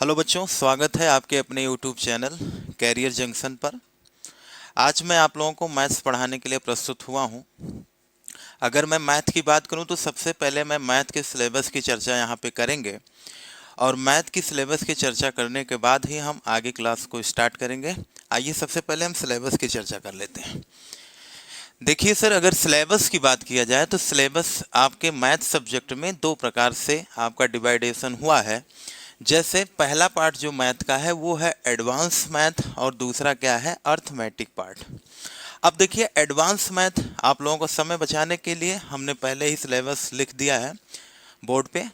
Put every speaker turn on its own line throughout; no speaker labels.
Hello बच्चों, स्वागत है आपके अपने यूट्यूब चैनल कैरियर जंक्शन पर। आज मैं आप लोगों को मैथ्स पढ़ाने के लिए प्रस्तुत हुआ हूं। अगर मैं मैथ की बात करूं तो सबसे पहले मैं मैथ के सिलेबस की चर्चा यहां पे करेंगे और मैथ की सिलेबस की चर्चा करने के बाद ही हम आगे क्लास को स्टार्ट करेंगे। आइए सबसे पहले हम सिलेबस की चर्चा कर लेते हैं। देखिए सर, अगर सिलेबस की बात किया जाए तो सिलेबस आपके मैथ सब्जेक्ट में दो प्रकार से आपका डिवाइडेशन हुआ है। जैसे पहला पार्ट जो मैथ का है वो है एडवांस मैथ और दूसरा क्या है, अर्थमेटिक पार्ट। अब देखिए, एडवांस मैथ आप लोगों को समय बचाने के लिए हमने पहले ही सिलेबस लिख दिया है बोर्ड पे।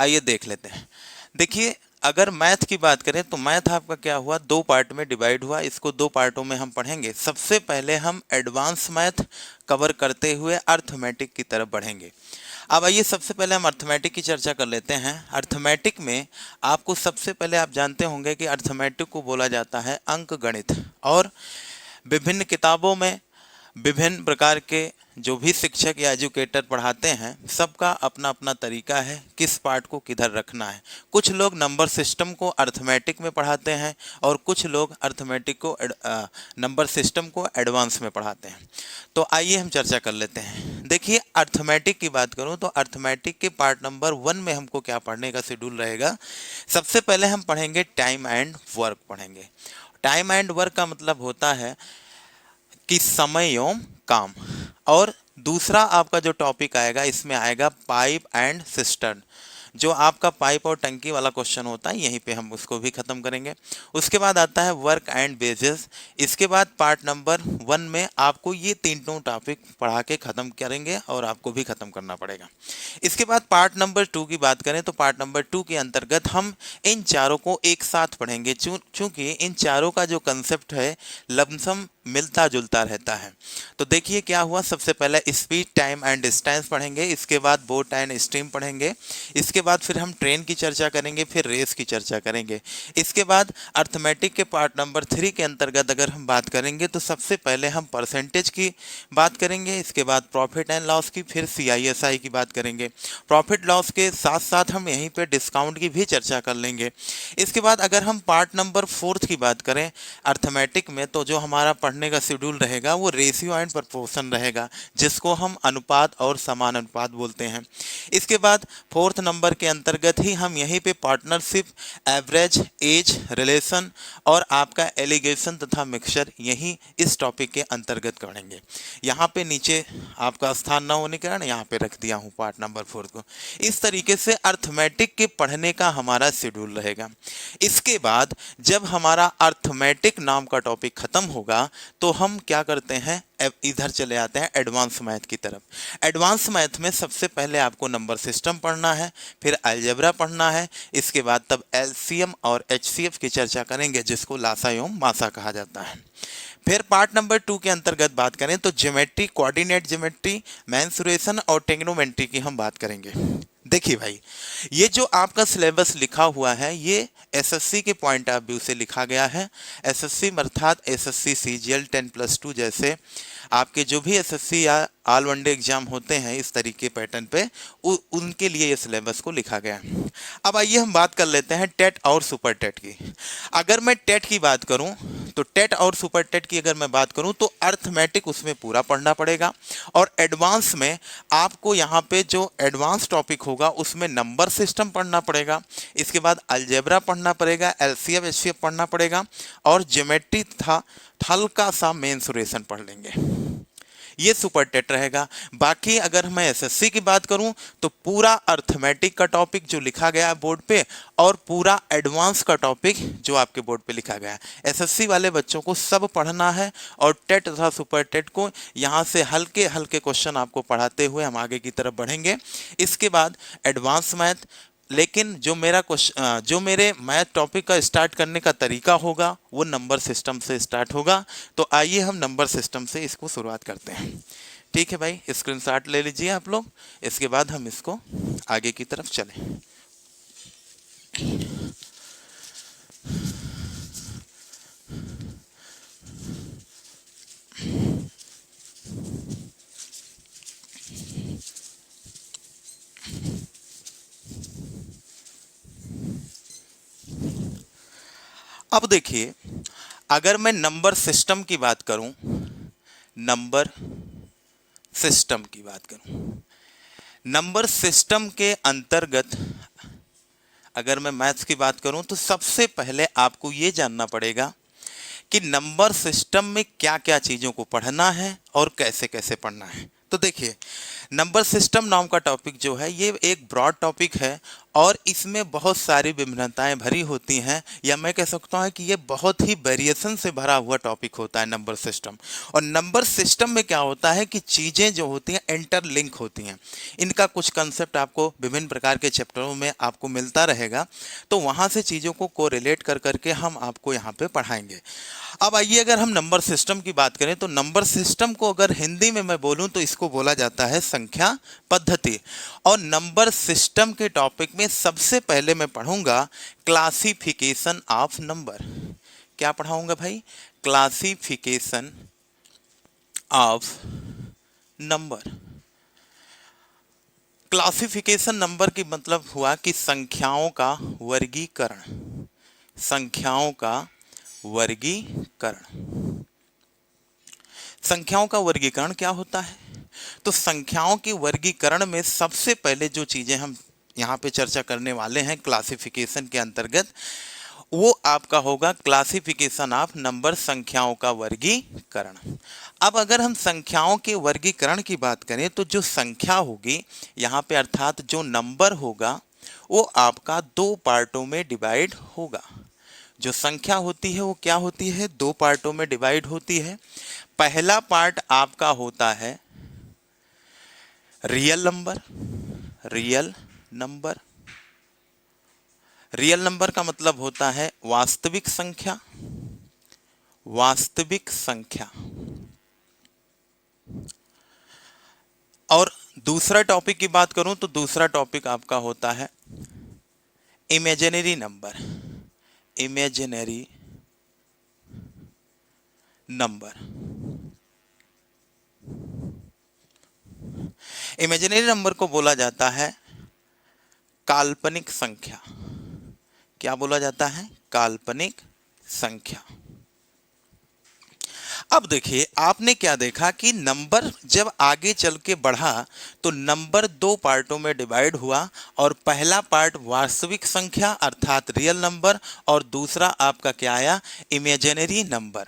आइए देख लेते हैं। देखिए, अगर मैथ की बात करें तो मैथ आपका क्या हुआ, दो पार्ट में डिवाइड हुआ। इसको दो पार्टों में हम पढ़ेंगे। सबसे पहले हम एडवांस मैथ कवर करते हुए अर्थमेटिक की तरफ बढ़ेंगे। अब आइए सबसे पहले हम अर्थमेटिक की चर्चा कर लेते हैं। अर्थमेटिक में आपको सबसे पहले आप जानते होंगे कि अर्थमेटिक को बोला जाता है अंक गणित। और विभिन्न किताबों में विभिन्न प्रकार के जो भी शिक्षक या एजुकेटर पढ़ाते हैं, सबका अपना अपना तरीका है किस पार्ट को किधर रखना है। कुछ लोग नंबर सिस्टम को अर्थमेटिक में पढ़ाते हैं और कुछ लोग अर्थमेटिक को नंबर सिस्टम को एडवांस में पढ़ाते हैं। तो आइए हम चर्चा कर लेते हैं। देखिए, अर्थमेटिक की बात करूं तो अर्थमेटिक के पार्ट नंबर 1 में हमको क्या पढ़ने का शेड्यूल रहेगा। सबसे पहले हम पढ़ेंगे टाइम एंड वर्क पढ़ेंगे। टाइम एंड वर्क का मतलब होता है कि समय एवं काम। और दूसरा आपका जो टॉपिक आएगा, इसमें आएगा पाइप एंड सिस्टर्न। जो आपका पाइप और टंकी वाला क्वेश्चन होता है, यहीं पे हम उसको भी खत्म करेंगे। उसके बाद आता है वर्क एंड बेजेस। इसके बाद पार्ट नंबर 1 में आपको ये तीनों टॉपिक पढ़ा के खत्म करेंगे और आपको भी खत्म करना पड़ेगा। इसके बाद पार्ट नंबर 2 की बात करें तो पार्ट नंबर 2 के अंतर्गत हम इन चारों को एक साथ पढ़ेंगे। चूंकि इन चारों का जो कंसेप्ट है लमसम मिलता जुलता रहता है। तो देखिए क्या हुआ, सबसे पहले स्पीड, टाइम एंड डिस्टेंस पढ़ेंगे। इसके बाद बोट एंड स्ट्रीम पढ़ेंगे। इसके बाद फिर हम ट्रेन की चर्चा करेंगे, फिर रेस की चर्चा करेंगे। इसके बाद अर्थमेटिक के पार्ट नंबर 3 के अंतर्गत अगर हम बात करेंगे तो सबसे पहले हम परसेंटेज की बात करेंगे। इसके बाद प्रॉफिट एंड लॉस की, फिर CISI की बात करेंगे। प्रॉफिट लॉस के साथ साथ हम यहीं पे डिस्काउंट की भी चर्चा कर लेंगे। इसके बाद अगर हम पार्ट नंबर 4 की बात करें अर्थमेटिक में, तो जो हमारा पढ़ने का शेड्यूल रहेगा वो रेशियो एंड प्रपोर्शन रहेगा, जिसको हम अनुपात और समानुपात बोलते हैं। इसके बाद 4th नंबर के अंतर्गत ही हम यहीं पे पार्टनरशिप, एवरेज, एज, रिलेशन और आपका एलिगेशन तथा मिक्सचर यही इस टॉपिक के अंतर्गत पढ़ेंगे। यहाँ पे नीचे आपका स्थान न होने के कारण यहाँ पे रख दिया हूँ पार्ट नंबर 4 को। इस तरीके से अर्थमेटिक के पढ़ने का हमारा शेड्यूल रहेगा। इसके बाद जब हमारा अर्थमेटिक नाम का टॉपिक खत्म होगा तो हम क्या करते हैं, इधर चले आते हैं एडवांस मैथ की तरफ। एडवांस मैथ में सबसे पहले आपको नंबर सिस्टम पढ़ना है, फिर अलजेब्रा पढ़ना है। इसके बाद तब LCM और HCF की चर्चा करेंगे, जिसको लासा एवं मासा कहा जाता है। फिर पार्ट नंबर 2 के अंतर्गत बात करें तो ज्योमेट्री, कोऑर्डिनेट ज्योमेट्री, मेंसुरेशन और ट्रिग्नोमेट्री की हम बात करेंगे। देखिए भाई, ये जो आपका सिलेबस लिखा हुआ है ये SSC के पॉइंट ऑफ व्यू से लिखा गया है। SSC अर्थात SSC CGL 10+2 जैसे आपके जो भी SSC या ऑल वनडे एग्जाम होते हैं इस तरीके पैटर्न पे, उनके लिए ये सिलेबस को लिखा गया है। अब आइए हम बात कर लेते हैं टेट और सुपर टेट की। अगर मैं टेट की बात करूं तो टेट और सुपर टेट की अगर मैं बात करूं तो अर्थमेटिक उसमें पूरा पढ़ना पड़ेगा। और एडवांस में आपको यहाँ पे जो एडवांस टॉपिक होगा उसमें नंबर सिस्टम पढ़ना पड़ेगा। इसके बाद अलजेब्रा पढ़ना पड़ेगा, LCM HCF पढ़ना पड़ेगा और ज्योमेट्री तथा हल्का सा मेंसुरेशन पढ़ लेंगे। ये सुपर टेट रहेगा। बाकी अगर मैं SSC की बात करूं तो पूरा अर्थमेटिक का टॉपिक जो लिखा गया है बोर्ड पे और पूरा एडवांस का टॉपिक जो आपके बोर्ड पे लिखा गया है, SSC वाले बच्चों को सब पढ़ना है। और टेट तथा सुपर टेट को यहाँ से हल्के हल्के क्वेश्चन आपको पढ़ाते हुए हम आगे की तरफ बढ़ेंगे। इसके बाद एडवांस मैथ, लेकिन जो मेरे मैथ टॉपिक का स्टार्ट करने का तरीका होगा वो नंबर सिस्टम से स्टार्ट होगा। तो आइए हम नंबर सिस्टम से इसको शुरुआत करते हैं। ठीक है भाई, स्क्रीनशॉट ले लीजिए आप लोग। इसके बाद हम इसको आगे की तरफ चलें। अब देखिए, अगर मैं नंबर सिस्टम की बात करूं, नंबर सिस्टम की बात करूं, नंबर सिस्टम के अंतर्गत अगर मैं मैथ्स की बात करूं तो सबसे पहले आपको ये जानना पड़ेगा कि नंबर सिस्टम में क्या क्या चीज़ों को पढ़ना है और कैसे कैसे पढ़ना है। तो देखिए, नंबर सिस्टम नाम का टॉपिक जो है ये एक ब्रॉड टॉपिक है और इसमें बहुत सारी विभिन्नताएं भरी होती हैं, या मैं कह सकता हूं कि ये बहुत ही वेरिएशन से भरा हुआ टॉपिक होता है नंबर सिस्टम। और नंबर सिस्टम में क्या होता है कि चीज़ें जो होती हैं इंटरलिंक होती हैं, इनका कुछ कंसेप्ट आपको विभिन्न प्रकार के चैप्टरों में आपको मिलता रहेगा, तो वहाँ से चीज़ों को कोरिलेट कर करके हम आपको यहाँ पे पढ़ाएंगे। अब आइए, अगर हम नंबर सिस्टम की बात करें तो नंबर सिस्टम को अगर हिंदी में मैं बोलूं तो इसको बोला जाता है संख्या पद्धति। और नंबर सिस्टम के टॉपिक में सबसे पहले मैं पढ़ूंगा क्लासिफिकेशन ऑफ नंबर। क्या पढ़ाऊंगा भाई? Classification of number. Classification number की मतलब हुआ कि संख्याओं का वर्गीकरण, संख्याओं का वर्गीकरण। संख्याओं का वर्गीकरण क्या होता है? तो संख्याओं के वर्गीकरण में सबसे पहले जो चीजें हम यहाँ पे चर्चा करने वाले हैं क्लासिफिकेशन के अंतर्गत, वो आपका होगा क्लासिफिकेशन ऑफ नंबर, संख्याओं का वर्गीकरण। अब अगर हम संख्याओं के वर्गीकरण की बात करें तो जो संख्या होगी यहाँ पे, अर्थात जो नंबर होगा, वो आपका दो पार्टों में डिवाइड होगा। जो संख्या होती है वो क्या होती है? दो पार्टों में डिवाइड होती है। पहला पार्ट आपका होता है real number. Real number, real number का मतलब होता है वास्तविक संख्या, वास्तविक संख्या। और दूसरा टॉपिक की बात करूं तो दूसरा टॉपिक आपका होता है imaginary number. Imaginary number, imaginary number को बोला जाता है काल्पनिक संख्या। क्या बोला जाता है? काल्पनिक संख्या। अब देखिए, आपने क्या देखा कि नंबर जब आगे चल के बढ़ा तो नंबर दो पार्टों में डिवाइड हुआ, और पहला पार्ट वास्तविक संख्या अर्थात रियल नंबर, और दूसरा आपका क्या आया? Imaginary number.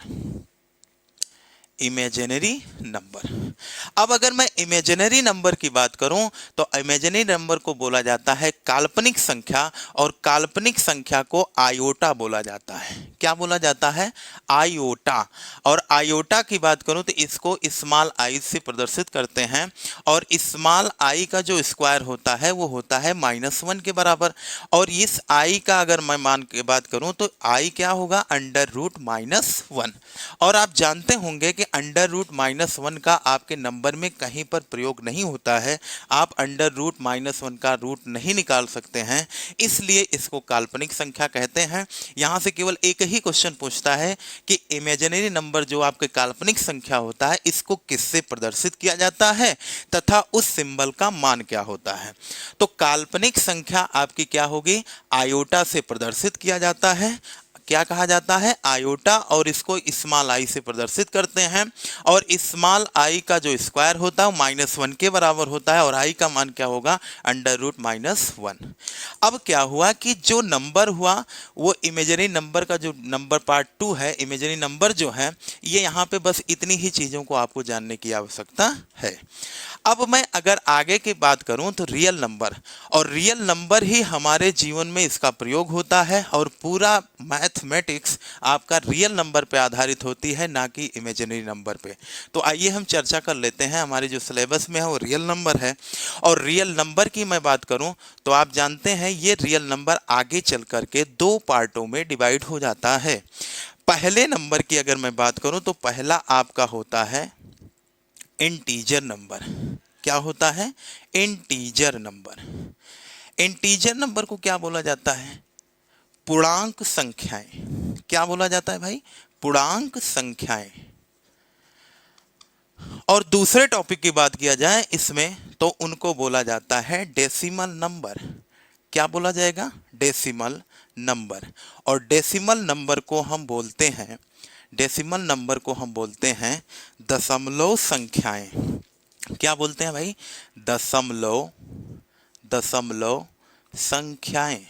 Imaginary number. अब अगर मैं इमेजिनरी नंबर की बात करूं तो इमेजिनरी नंबर को बोला जाता है काल्पनिक संख्या, और काल्पनिक संख्या को आयोटा बोला जाता है। क्या बोला जाता है? आयोटा। और आयोटा की बात करूं तो इसको स्मॉल आई से प्रदर्शित करते हैं, और स्मॉल आई का जो स्क्वायर होता है वो होता है -1 के बराबर। और इस आई का अगर मैं मान के बात करूं तो आई क्या होगा? √-1। और आप जानते होंगे कि √-1 का आपके नंबर में कहीं पर प्रयोग नहीं होता है। आप √-1 का रूट नहीं निकाल सकते हैं, इसलिए इसको काल्पनिक संख्या कहते हैं। यहाँ से केवल एक ही क्वेश्चन पूछता है कि इमेजिनरी नंबर जो आपके काल्पनिक संख्या होता है, इसको किससे प्रदर्शित किया जाता है तथा उस सिंबल का मान क्या होता है। तो काल्पनिक संख्या आपकी क्या होगी? आयोटा से प्रदर्शित किया जाता है। क्या कहा जाता है? आयोटा। और इसको स्मॉल आई से प्रदर्शित करते हैं, और स्मॉल आई का जो स्क्वायर होता है वो -1 के बराबर होता है, और आई का मान क्या होगा? √-1। अब क्या हुआ कि जो नंबर हुआ वो इमेजिनरी नंबर का जो नंबर पार्ट 2 है, इमेजिनरी नंबर जो है, ये यहाँ पे बस इतनी ही चीज़ों को आपको जानने की आवश्यकता है। अब मैं अगर आगे की बात करूं तो रियल नंबर, और रियल नंबर ही हमारे जीवन में इसका प्रयोग होता है, और पूरा मैथमेटिक्स आपका रियल नंबर पे आधारित होती है, ना कि इमेजिनरी नंबर पे। तो आइए हम चर्चा कर लेते हैं। हमारे जो सिलेबस में है वो रियल नंबर है, और रियल नंबर की मैं बात करूं तो आप जानते हैं ये रियल नंबर आगे चल करके दो पार्टों में डिवाइड हो जाता है। पहले नंबर की अगर मैं बात करूं तो पहला आपका होता है इंटीजर नंबर। क्या होता है? Integer number. इंटीजर नंबर को क्या बोला जाता है? पूर्णांक संख्याएं। क्या बोला जाता है भाई? पूर्णांक संख्याएं। और दूसरे टॉपिक की बात किया जाए इसमें तो उनको बोला जाता है डेसिमल नंबर। क्या बोला जाएगा? Decimal number. और डेसिमल नंबर को हम बोलते हैं, डेसिमल नंबर को हम बोलते हैं दशमलव संख्याएं। क्या बोलते हैं भाई? दशमलव, दशमलव संख्याएं।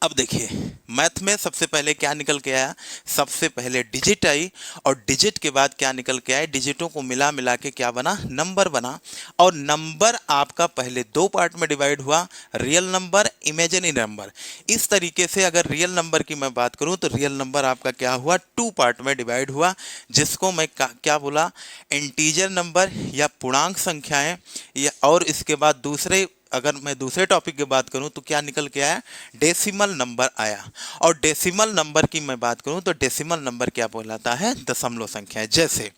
अब देखिए मैथ में सबसे पहले क्या निकल के आया? सबसे पहले डिजिट आई, और डिजिट के बाद क्या निकल के आए? डिजिटों को मिला मिला के क्या बना? नंबर बना। और नंबर आपका पहले दो पार्ट में डिवाइड हुआ, रियल नंबर, इमेजिनरी नंबर। इस तरीके से अगर रियल नंबर की मैं बात करूं तो रियल नंबर आपका क्या हुआ? टू पार्ट में डिवाइड हुआ, जिसको मैं क्या बोला? इंटीजर नंबर या पूर्णांक संख्याएं। या और इसके बाद दूसरे, अगर मैं दूसरे टॉपिक की बात करूं तो क्या निकल के आया? डेसिमल नंबर आया। और डेसिमल नंबर की मैं बात करूं तो डेसिमल नंबर क्या बोलाता है? दशमलव संख्या। जैसे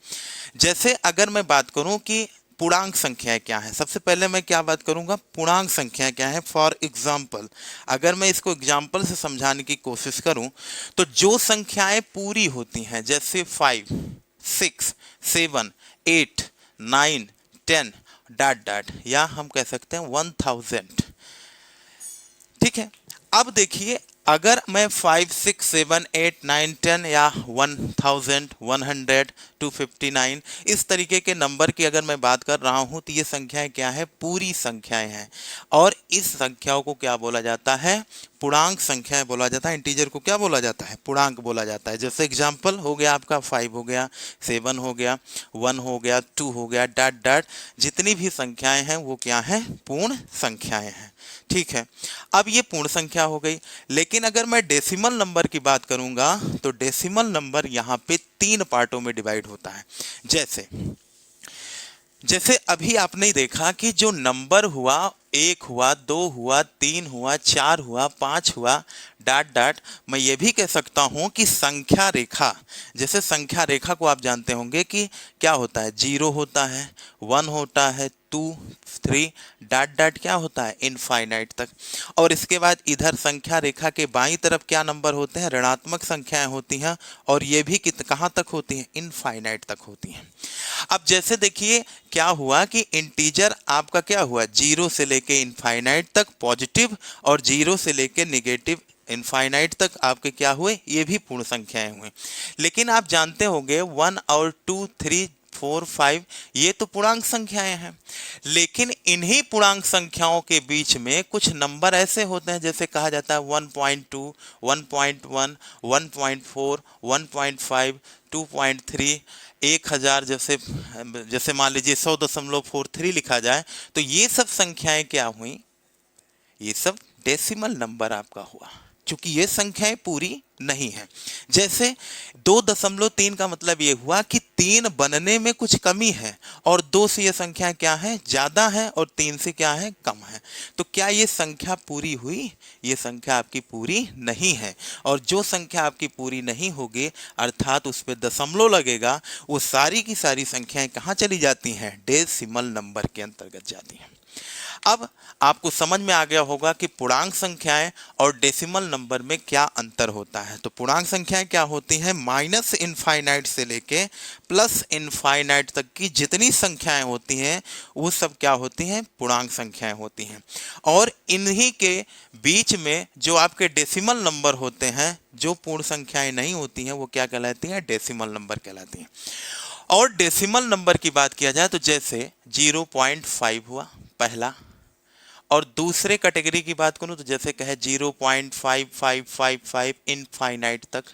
जैसे अगर मैं बात करूं कि पूर्णांक संख्याएं क्या है, सबसे पहले मैं क्या बात करूंगा? पूर्णांक संख्याएं क्या है। फॉर एग्जाम्पल, अगर मैं इसको एग्जाम्पल से समझाने की कोशिश करूं तो जो संख्याएं पूरी होती हैं, जैसे 5, 6, 7, 8, 9, 10 डॉट डॉट, या हम कह सकते हैं 1000। ठीक है। अब देखिए अगर मैं 5, 6, 7, 8, 9, 10 या 1000, 100, 259 इस तरीके के नंबर की अगर मैं बात कर रहा हूं तो ये संख्याएं क्या है? पूरी संख्याएं हैं। और इस संख्याओं को क्या बोला जाता है? पूर्णांक संख्याएं बोला जाता है। इंटीजर को क्या बोला जाता है? पूर्णांक बोला जाता है। जैसे एग्जांपल हो गया आपका 5 हो गया, 7 हो गया, 1 हो गया, 2 हो गया, डॉट डॉट। जितनी भी संख्याएं हैं वो क्या हैं? पूर्ण संख्याएं हैं। ठीक है। अब ये पूर्ण संख्या हो गई। लेकिन अगर मैं डेसिमल नंबर की बात करूंगा तो डेसिमल नंबर यहाँ पे 3 पार्टों में डिवाइड होता है। जैसे जैसे अभी आपने देखा कि जो नंबर हुआ, 1 हुआ, 2 हुआ, 3 हुआ, 4 हुआ, 5 हुआ, डॉट डॉट। मैं ये भी कह सकता हूं कि संख्या रेखा, जैसे संख्या रेखा को आप जानते होंगे कि क्या होता है? 0 होता है, 1 होता है, 2, 3 डॉट डॉट क्या होता है? इनफाइनाइट तक। और इसके बाद इधर संख्या रेखा के बाईं तरफ क्या नंबर होते हैं? ऋणात्मक संख्याएं होती हैं, और ये भी कहाँ तक होती हैं? इनफाइनाइट तक होती हैं। अब जैसे देखिए क्या हुआ कि इंटीजर आपका क्या हुआ? 0 से लेके इनफाइनाइट तक पॉजिटिव, और 0 से लेके नेगेटिव इनफाइनाइट तक आपके क्या हुए? ये भी पूर्ण संख्याएं हुए। लेकिन आप जानते होंगे 1 और 2, 3, 4, 5 ये तो पूर्णांक संख्याएं हैं। लेकिन इन्हीं पूर्णांक संख्याओं के बीच में कुछ नंबर ऐसे होते हैं, जैसे कहा जाता है 1.2, 1.1, 1.4, 1.5, 2.3, 1000। जैसे जैसे मान लीजिए 100.43 लिखा जाए, तो ये सब संख्याएं क्या हुई? ये सब डेसिमल नंबर आपका हुआ, क्योंकि ये संख्याएं पूरी नहीं है। जैसे 2.3 का मतलब ये हुआ कि 3 बनने में कुछ कमी है, और 2 से ये संख्या क्या है? ज्यादा है, और 3 से क्या है? कम है। तो क्या ये संख्या पूरी हुई? ये संख्या आपकी पूरी नहीं है। और जो संख्या आपकी पूरी नहीं होगी, अर्थात उस पर दशमलव लगेगा, वो सारी की सारी संख्याएं कहाँ चली जाती हैं? डेसिमल नंबर के अंतर्गत जाती हैं। अब आपको समझ में आ गया होगा कि पूर्णांक संख्याएं और डेसिमल नंबर में क्या अंतर होता है। तो पूर्णांक संख्याएं क्या होती हैं? माइनस इनफाइनाइट से लेके प्लस इनफाइनाइट तक की जितनी संख्याएं होती हैं वो सब क्या होती हैं? पूर्णांक संख्याएं होती हैं। और इन्हीं के बीच में जो आपके डेसिमल नंबर होते हैं, जो पूर्ण संख्याएं नहीं होती हैं, वो क्या कहलाती हैं? डेसिमल नंबर कहलाती हैं। और डेसिमल नंबर की बात किया जाए तो जैसे 0.5 हुआ पहला, और दूसरे कैटेगरी की बात करूं तो जैसे कहे 0.5555 इनफाइनाइट तक।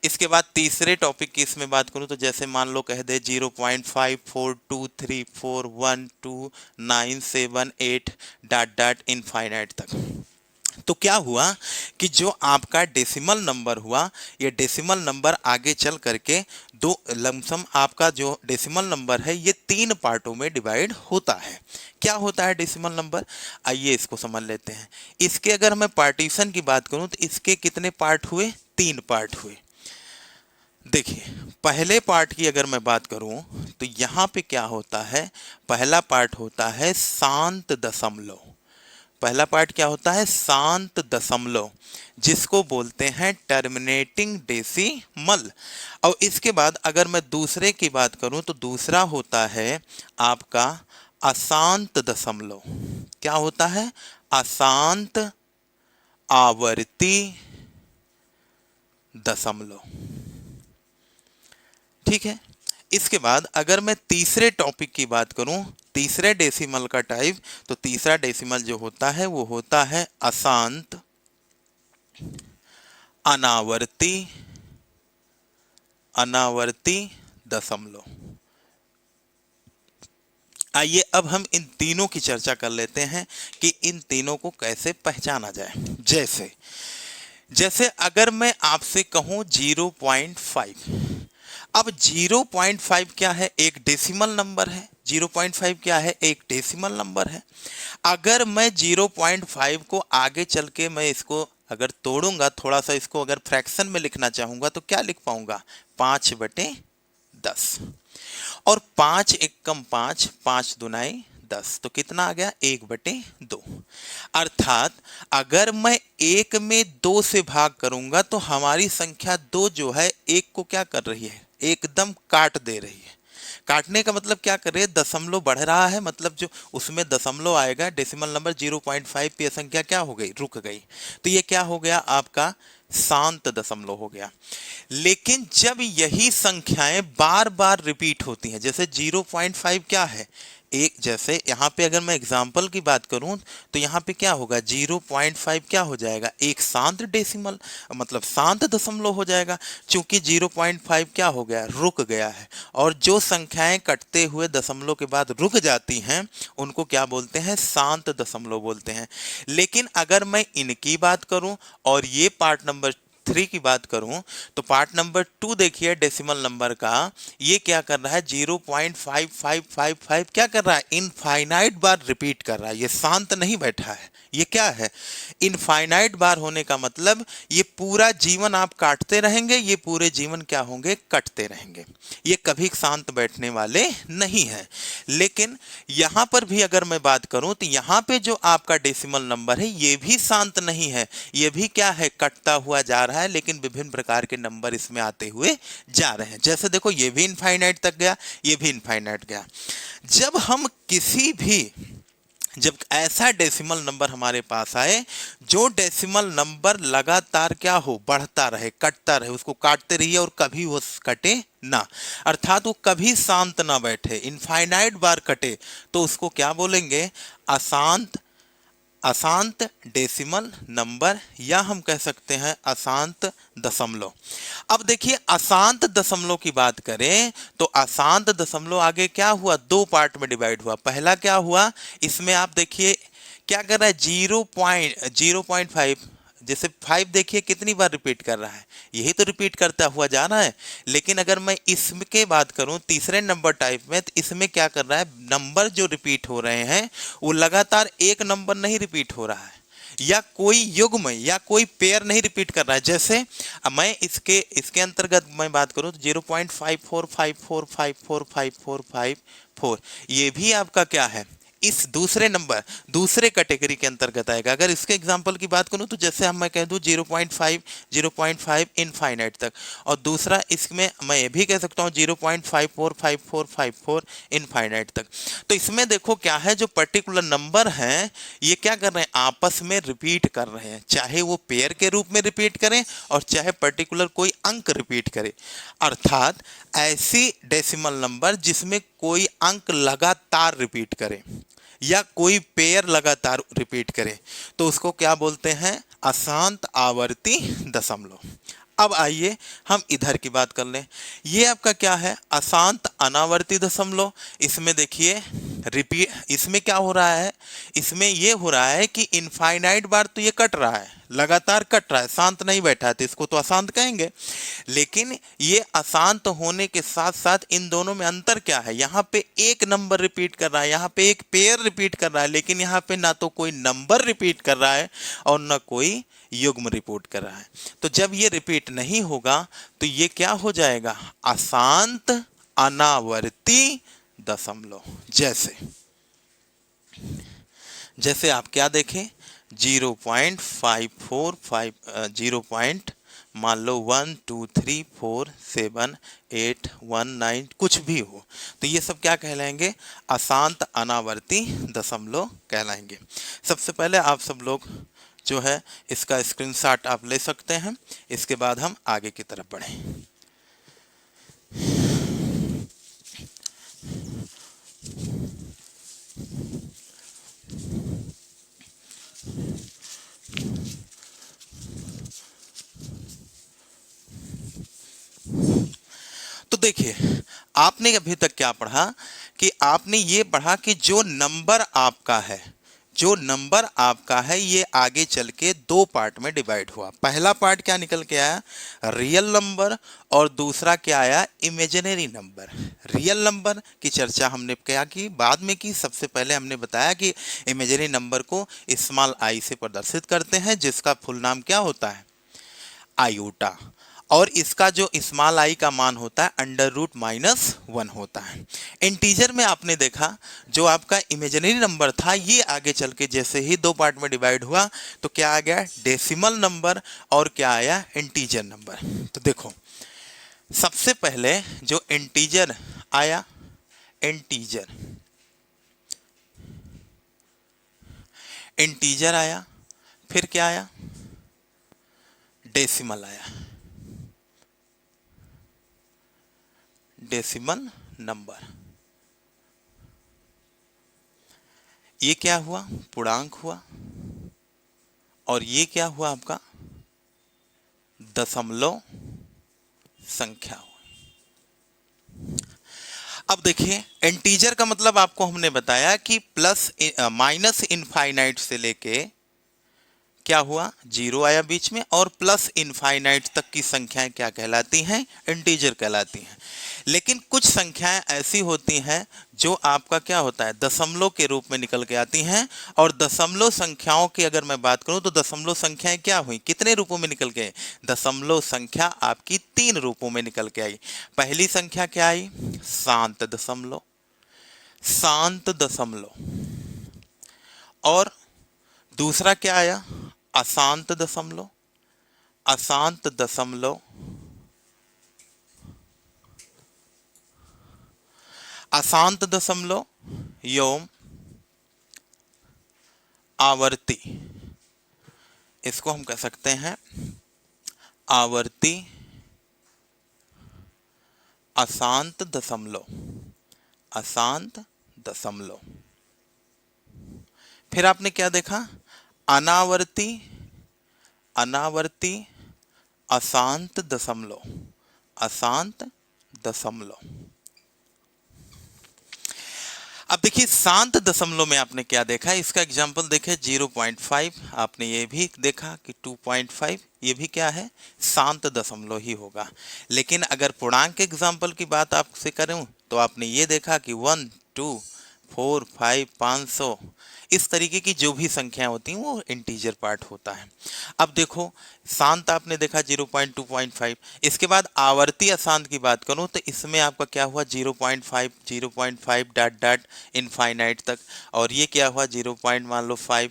इसके बाद तीसरे टॉपिक की इसमें बात करूं तो जैसे मान लो कह दे 0.54234129778 डॉट डॉट इनफाइनाइट तक। तो क्या हुआ कि जो आपका डेसिमल नंबर हुआ, ये डेसिमल नंबर आगे चल करके दो लमसम आपका जो डेसिमल नंबर है ये 3 पार्टों में डिवाइड होता है। क्या होता है डेसिमल नंबर? आइए इसको समझ लेते हैं। इसके अगर मैं पार्टीशन की बात करूं तो इसके कितने पार्ट हुए? 3 पार्ट हुए। देखिए पहले पार्ट की अगर मैं बात करूं तो यहां पे क्या होता है? पहला पार्ट होता है शांत दशमलव। पहला पार्ट क्या होता है? शांत दशमलव, जिसको बोलते हैं टर्मिनेटिंग डेसिमल। और इसके बाद अगर मैं दूसरे की बात करूं तो दूसरा होता है आपका अशांत दशमलव। क्या होता है? अशांत आवर्ती दशमलव। ठीक है। इसके बाद अगर मैं तीसरे टॉपिक की बात करूं, तीसरे डेसिमल का टाइप, तो तीसरा डेसिमल जो होता है वो होता है अशांत अनावर्ती दशमलव। आइए अब हम इन तीनों की चर्चा कर लेते हैं कि इन तीनों को कैसे पहचाना जाए। जैसे जैसे अगर मैं आपसे कहूं 0.5, अब 0.5 क्या है? एक डेसिमल नंबर है। 0.5 क्या है? एक डेसिमल नंबर है। अगर मैं 0.5 को आगे चल के मैं इसको अगर तोड़ूंगा, थोड़ा सा इसको अगर फ्रैक्शन में लिखना चाहूंगा तो क्या लिख पाऊंगा? 5/10। और 5 एकम 5, 5 दुनाई 10, तो कितना आ गया? 1/2। अर्थात अगर मैं 1 में 2 से भाग करूंगा तो हमारी संख्या 2 जो है 1 को क्या कर रही है? एकदम काट दे रही है। काटने का मतलब क्या कर रही है? दशमलव बढ़ रहा है, मतलब जो उसमें दशमलव आएगा डेसिमल नंबर 0.5 पे संख्या क्या हो गई? रुक गई। तो ये क्या हो गया? आपका शांत दशमलव हो गया। लेकिन जब यही संख्याएं बार बार रिपीट होती हैं, जैसे 0.5 क्या है? एक, जैसे यहाँ पे अगर मैं एग्जांपल की बात करूं तो यहाँ पे क्या होगा? 0.5 क्या हो जाएगा? एक शांत डेसिमल, मतलब शांत दशमलव हो जाएगा। चूंकि 0.5 क्या हो गया? रुक गया है। और जो संख्याएं कटते हुए दशमलव के बाद रुक जाती हैं उनको क्या बोलते हैं? शांत दशमलव बोलते हैं। लेकिन अगर मैं इनकी बात करूं और ये पार्ट नंबर 3 की बात करूं तो पार्ट नंबर 2 देखिए डेसिमल नंबर का, ये क्या कर रहा है? 0.5555 क्या कर रहा है? इनफाइनाइट बार रिपीट कर रहा है। ये शांत नहीं बैठा है। ये क्या है? इनफाइनाइट बार होने का मतलब ये पूरा जीवन आप काटते रहेंगे, ये पूरे जीवन क्या होंगे? कटते रहेंगे। ये कभी शांत बैठने वाले नहीं है। लेकिन यहां पर भी अगर मैं बात करूं तो यहां पे जो आपका डेसिमल नंबर है ये भी शांत नहीं है। ये भी क्या है? कटता हुआ जा रहा है, लेकिन विभिन्न प्रकार के नंबर इसमें आते हुए जा रहे हैं। जैसे देखो, ये भी इनफाइनाइट तक गया, ये भी इनफाइनाइट गया। जब हम किसी भी जब ऐसा डेसिमल नंबर हमारे पास आए जो डेसिमल नंबर लगातार क्या हो? बढ़ता रहे, कटता रहे, उसको काटते रहिए और कभी वो कटे ना, अर्थात वो कभी शांत ना बैठे, इनफाइनाइट बार कटे, तो उसको क्या बोलेंगे? अशांत अशांत डेसिमल नंबर, या हम कह सकते हैं अशांत दशमलव। अब देखिए, अशांत दशमलव की बात करें तो अशांत दशमलव आगे क्या हुआ? 2 पार्ट में डिवाइड हुआ। पहला क्या हुआ? इसमें आप देखिए क्या कर रहा है? 0.5, जैसे 5 देखिए कितनी बार रिपीट कर रहा है, यही तो रिपीट करता हुआ जा रहा है। लेकिन अगर मैं इसके बात करूं तीसरे नंबर टाइप में, तो इसमें क्या कर रहा है? नंबर जो रिपीट हो रहे हैं वो लगातार एक नंबर नहीं रिपीट हो रहा है, या कोई युग्म या कोई पेयर नहीं रिपीट कर रहा है। जैसे मैं इसके अंतर्गत मैं बात करूं तो 0.5454545454, ये भी आपका क्या है? इस दूसरे नंबर, दूसरे कैटेगरी के अंतर्गत आएगा। अगर इसके एग्जांपल की बात करूं तो जैसे हम मैं कह दूं 0.5 इनफाइनाइट तक, और दूसरा इसमें मैं ये भी कह सकता हूं 0.545454 इनफाइनाइट तक। तो इसमें देखो क्या है, जो पर्टिकुलर नंबर हैं ये क्या कर रहे हैं? आपस में रिपीट कर रहे हैं, चाहे वो पेयर के रूप में रिपीट करें और चाहे पर्टिकुलर कोई अंक रिपीट करे। अर्थात ऐसी डेसिमल नंबर जिसमें कोई अंक लगातार रिपीट करे या कोई पेयर लगातार रिपीट करे, तो उसको क्या बोलते हैं? अशांत आवर्ती दशमलव। अब आइए हम इधर की बात कर लें। ये आपका क्या है? अशांत अनावर्ती दशमलव। इसमें देखिए रिपीट, इसमें क्या हो रहा है? इसमें ये हो रहा है कि इनफाइनाइट बार तो ये कट रहा है, लगातार कट रहा है, शांत नहीं बैठा है, तो इसको तो अशांत कहेंगे। लेकिन ये अशांत होने के साथ साथ इन दोनों में अंतर क्या है? यहाँ पे एक नंबर रिपीट कर रहा है, यहाँ पे एक पेयर रिपीट कर रहा है, लेकिन यहाँ पे ना तो कोई नंबर रिपीट कर रहा है और ना कोई युग्म रिपोर्ट कर रहा है। तो जब ये रिपीट नहीं होगा तो ये क्या हो जाएगा? अशांत अनावर्ती दशमलव। जैसे आप क्या देखें? 0.545 मान लो 1 2 3 4 7 8 1 9 कुछ भी हो, तो ये सब क्या कहलाएंगे? अशांत अनावर्ती दशमलव कहलाएंगे। सबसे पहले आप सब लोग जो है इसका स्क्रीनशॉट आप ले सकते हैं, इसके बाद हम आगे की तरफ बढ़ें। तो देखिए, आपने अभी तक क्या पढ़ा कि आपने ये पढ़ा कि जो नंबर आपका है, जो नंबर आपका है ये आगे चल के दो पार्ट में डिवाइड हुआ। पहला पार्ट क्या निकल के आया? रियल नंबर, और दूसरा क्या आया? Imaginary number. रियल नंबर की चर्चा हमने क्या की? बाद में की। सबसे पहले हमने बताया कि इमेजिनरी नंबर को स्मॉल आई से प्रदर्शित करते हैं, जिसका फुल नाम क्या होता है? आयोटा। और इसका जो स्मॉल आई का मान होता है √-1 होता है। इंटीजर में आपने देखा जो आपका इमेजिनरी नंबर था ये आगे चल के जैसे ही दो पार्ट में डिवाइड हुआ तो क्या आ गया? डेसिमल नंबर, और क्या आया? Integer number. तो देखो, सबसे पहले जो इंटीजर आया, इंटीजर इंटीजर आया, फिर क्या आया? डेसिमल आया, डेसिमल नंबर। ये क्या हुआ? पूर्णांक हुआ। और ये क्या हुआ आपका? दशमलव संख्या हुई। अब देखिए, इंटीजर का मतलब आपको हमने बताया कि प्लस माइनस इनफाइनाइट से लेके क्या हुआ? 0 आया बीच में, और प्लस इनफाइनाइट तक की संख्याएं क्या कहलाती हैं? इंटीजर कहलाती हैं। लेकिन कुछ संख्याएं ऐसी होती हैं जो आपका क्या होता है? दशमलव के रूप में निकल के आती हैं। और दशमलव संख्याओं की अगर मैं बात करूं तो दशमलव संख्याएं क्या हुई? कितने रूपों में निकल के? दशमलव संख्या आपकी 3 रूपों में निकल के आई। पहली संख्या क्या आई? शांत दशमलव, शांत दशमलव। और दूसरा क्या आया? अशांत दशमलव, अशांत दशमलव। अशांत दशमलव एवं आवर्ती, इसको हम कह सकते हैं आवर्ती अशांत दशमलव, अशांत दशमलव। फिर आपने क्या देखा? अनावर्ती, अनावर्ती अशांत दशमलव, अशांत दशमलव। अब देखिए, शांत दशमलव में आपने क्या देखा? इसका एग्जांपल देखे 0.5, आपने ये भी देखा कि 2.5, ये भी क्या है? शांत दशमलव ही होगा। लेकिन अगर पूर्णांक एग्जांपल की बात आपसे करूं तो आपने ये देखा कि 1 2 4 5 500 इस तरीके की जो भी संख्याएं होती हैं वो इंटीजर पार्ट होता है। अब देखो, शांत आपने देखा 0.2.5। इसके बाद आवर्ती अशांत की बात करूं तो इसमें आपका क्या हुआ? 0.5 0.5 डॉट डॉट इनफाइनाइट तक। और ये क्या हुआ? 0. मान लो 5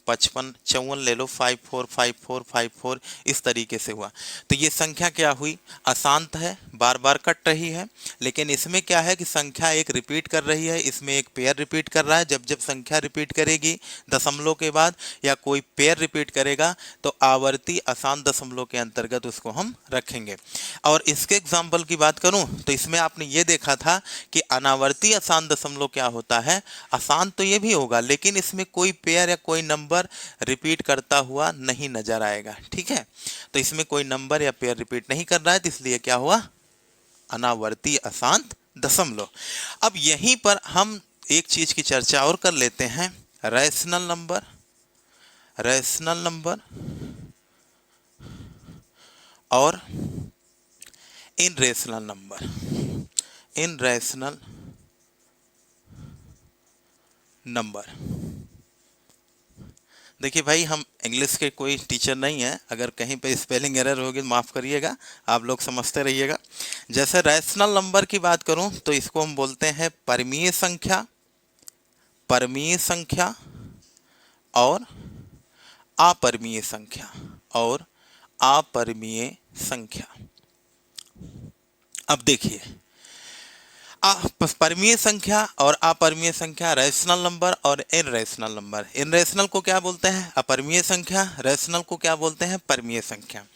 55 54 ले लो, 54 54 54 इस तरीके से हुआ। तो ये संख्या क्या हुई? अशांत है, बार बार कट रही है। लेकिन इसमें क्या है कि संख्या एक रिपीट कर रही है, इसमें एक पेयर रिपीट कर रहा है। जब जब संख्या रिपीट करेगी दशमलव के बाद या कोई पेयर रिपीट करेगा तो आवर्ती अशांत दशमलव के अंतर्गत उसको हम रखेंगे। और इसके एग्जाम्पल की बात करूं तो इसमें आपने ये देखा था कि अनावर्ती अशांत दशमलव क्या होता है? अशांत तो ये भी होगा लेकिन इसमें कोई पेयर या कोई नंबर रिपीट करता हुआ नहीं नजर आएगा। ठीक है, तो इसमें कोई नंबर या पेयर रिपीट नहीं कर रहा है, तो इसलिए क्या हुआ? अनावर्ती अशांत दशमलव। अब यहीं पर हम एक चीज की चर्चा और कर लेते हैं, रैशनल नंबर, रैशनल नंबर और इनरेशनल नंबर, इनरेशनल नंबर। देखिए भाई, हम इंग्लिश के कोई टीचर नहीं है, अगर कहीं पे स्पेलिंग एरर होगी माफ़ करिएगा, आप लोग समझते रहिएगा। जैसे रैशनल नंबर की बात करूं तो इसको हम बोलते हैं परमीय संख्या, परमीय संख्या और अपरमीय संख्या, और अपरिमेय संख्या। अब देखिए, परिमेय संख्या और अपरिमेय संख्या, रैशनल नंबर और इनरैशनल नंबर। इनरैशनल को क्या बोलते हैं? अपरिमेय संख्या। रैशनल को क्या बोलते हैं? परिमेय संख्या।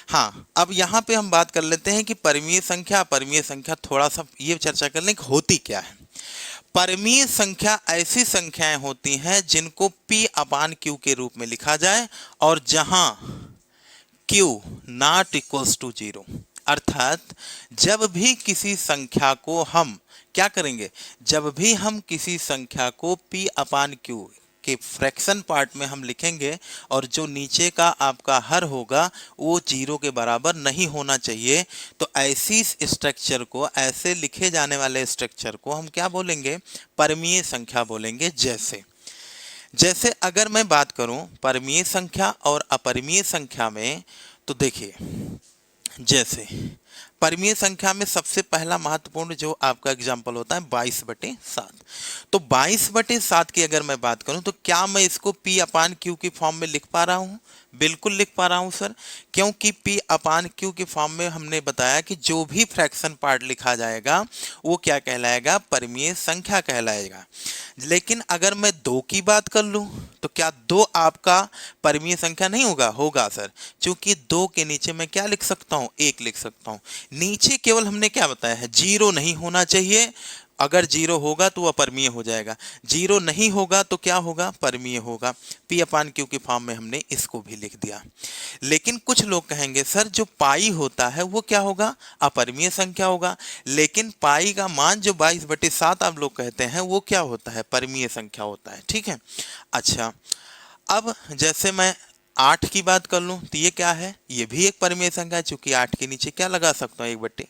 हाँ, अब यहाँ पे हम बात कर लेते हैं कि परिमेय संख्या अपरिमेय संख्या, थोड़ा सा ये चर्चा कर लें कि होती क्या है। परिमेय संख्या ऐसी संख्याएं होती हैं जिनको P अपान Q के रूप में लिखा जाए और जहां Q नॉट इक्वल्स टू 0। अर्थात जब भी किसी संख्या को हम क्या करेंगे, जब भी हम किसी संख्या को P अपान Q के फ्रैक्शन पार्ट में हम लिखेंगे और जो नीचे का आपका हर होगा वो 0 के बराबर नहीं होना चाहिए, तो ऐसी स्ट्रक्चर को, ऐसे लिखे जाने वाले स्ट्रक्चर को हम क्या बोलेंगे? परिमेय संख्या बोलेंगे। जैसे अगर मैं बात करूं परिमेय संख्या और अपरिमेय संख्या में, तो देखिए, जैसे परिमेय संख्या में सबसे पहला महत्वपूर्ण जो आपका एग्जाम्पल होता है 22/7। तो 22/7 की अगर मैं बात करूं तो क्या मैं इसको P अपान Q की फॉर्म में लिख पा रहा हूं? बिल्कुल लिख पा रहा हूं सर, क्योंकि P अपान Q की फॉर्म में हमने बताया कि जो भी फ्रैक्शन पार्ट लिखा जाएगा वो क्या कहलाएगा? परिमेय संख्या कहलाएगा। लेकिन अगर मैं 2 की बात कर लूं तो क्या 2 आपका परिमेय संख्या नहीं होगा? होगा सर, क्योंकि 2 के नीचे मैं क्या लिख सकता हूं? 1 लिख सकता हूं। नीचे केवल हमने क्या बताया है? 0 नहीं होना चाहिए। अगर 0 होगा तो अपरिमेय हो जाएगा, 0 नहीं होगा तो क्या होगा? परिमेय होगा। P अपान Q की फॉर्म में हमने इसको भी लिख दिया। लेकिन कुछ लोग कहेंगे सर जो पाई होता है वो क्या होगा? अपरिमेय संख्या होगा। लेकिन पाई का मान जो 22/7 आप लोग कहते हैं वो क्या होता है? परिमेय संख्या होता है। ठीक है, अच्छा, अब जैसे मैं 8 की बात कर लूं तो ये क्या है? ये भी एक परिमेय संख्या है, चूंकि 8 के नीचे क्या लगा सकता हूं? 1/।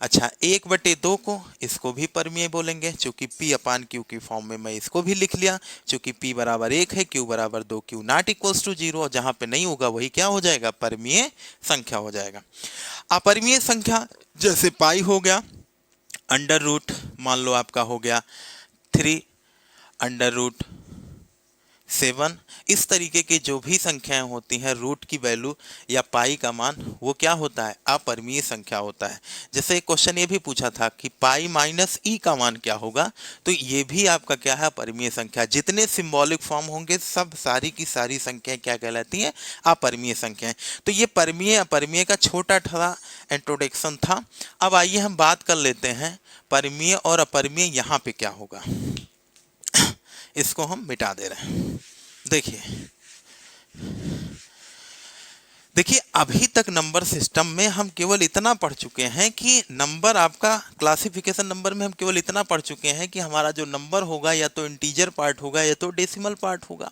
अच्छा, 1/2 को, इसको भी परिमेय बोलेंगे, चूंकि P अपान Q की फॉर्म में मैं इसको भी लिख लिया, चूंकि P बराबर 1 है, Q बराबर 2, Q नॉट इक्वल्स टू 0, और जहां पे नहीं होगा वही क्या हो जाएगा? परिमेय संख्या हो जाएगा। अपरिमेय संख्या जैसे पाई हो गया, अंडर रूट मान लो आपका हो गया 3, अंडर रूट 7, इस तरीके की जो भी संख्याएं होती हैं, रूट की वैल्यू या पाई का मान, वो क्या होता है? अपरिमेय संख्या होता है। जैसे एक क्वेश्चन ये भी पूछा था कि पाई माइनस ई का मान क्या होगा, तो ये भी आपका क्या है? अपरिमेय संख्या। जितने सिंबॉलिक फॉर्म होंगे सब सारी की सारी संख्याएं क्या कहलाती हैं? अपरिमेय संख्याएं। तो ये परिमेय अपरिमेय का छोटा सा इंट्रोडक्शन था। अब आइए हम बात कर लेते हैं परिमेय और अपरिमेय यहाँ पे क्या होगा। इसको हम मिटा दे रहे हैं। देखिए अभी तक नंबर सिस्टम में हम केवल इतना पढ़ चुके हैं कि नंबर, आपका क्लासिफिकेशन नंबर में हम केवल इतना पढ़ चुके हैं कि हमारा जो नंबर होगा या तो इंटीजर पार्ट होगा या तो डेसिमल पार्ट होगा।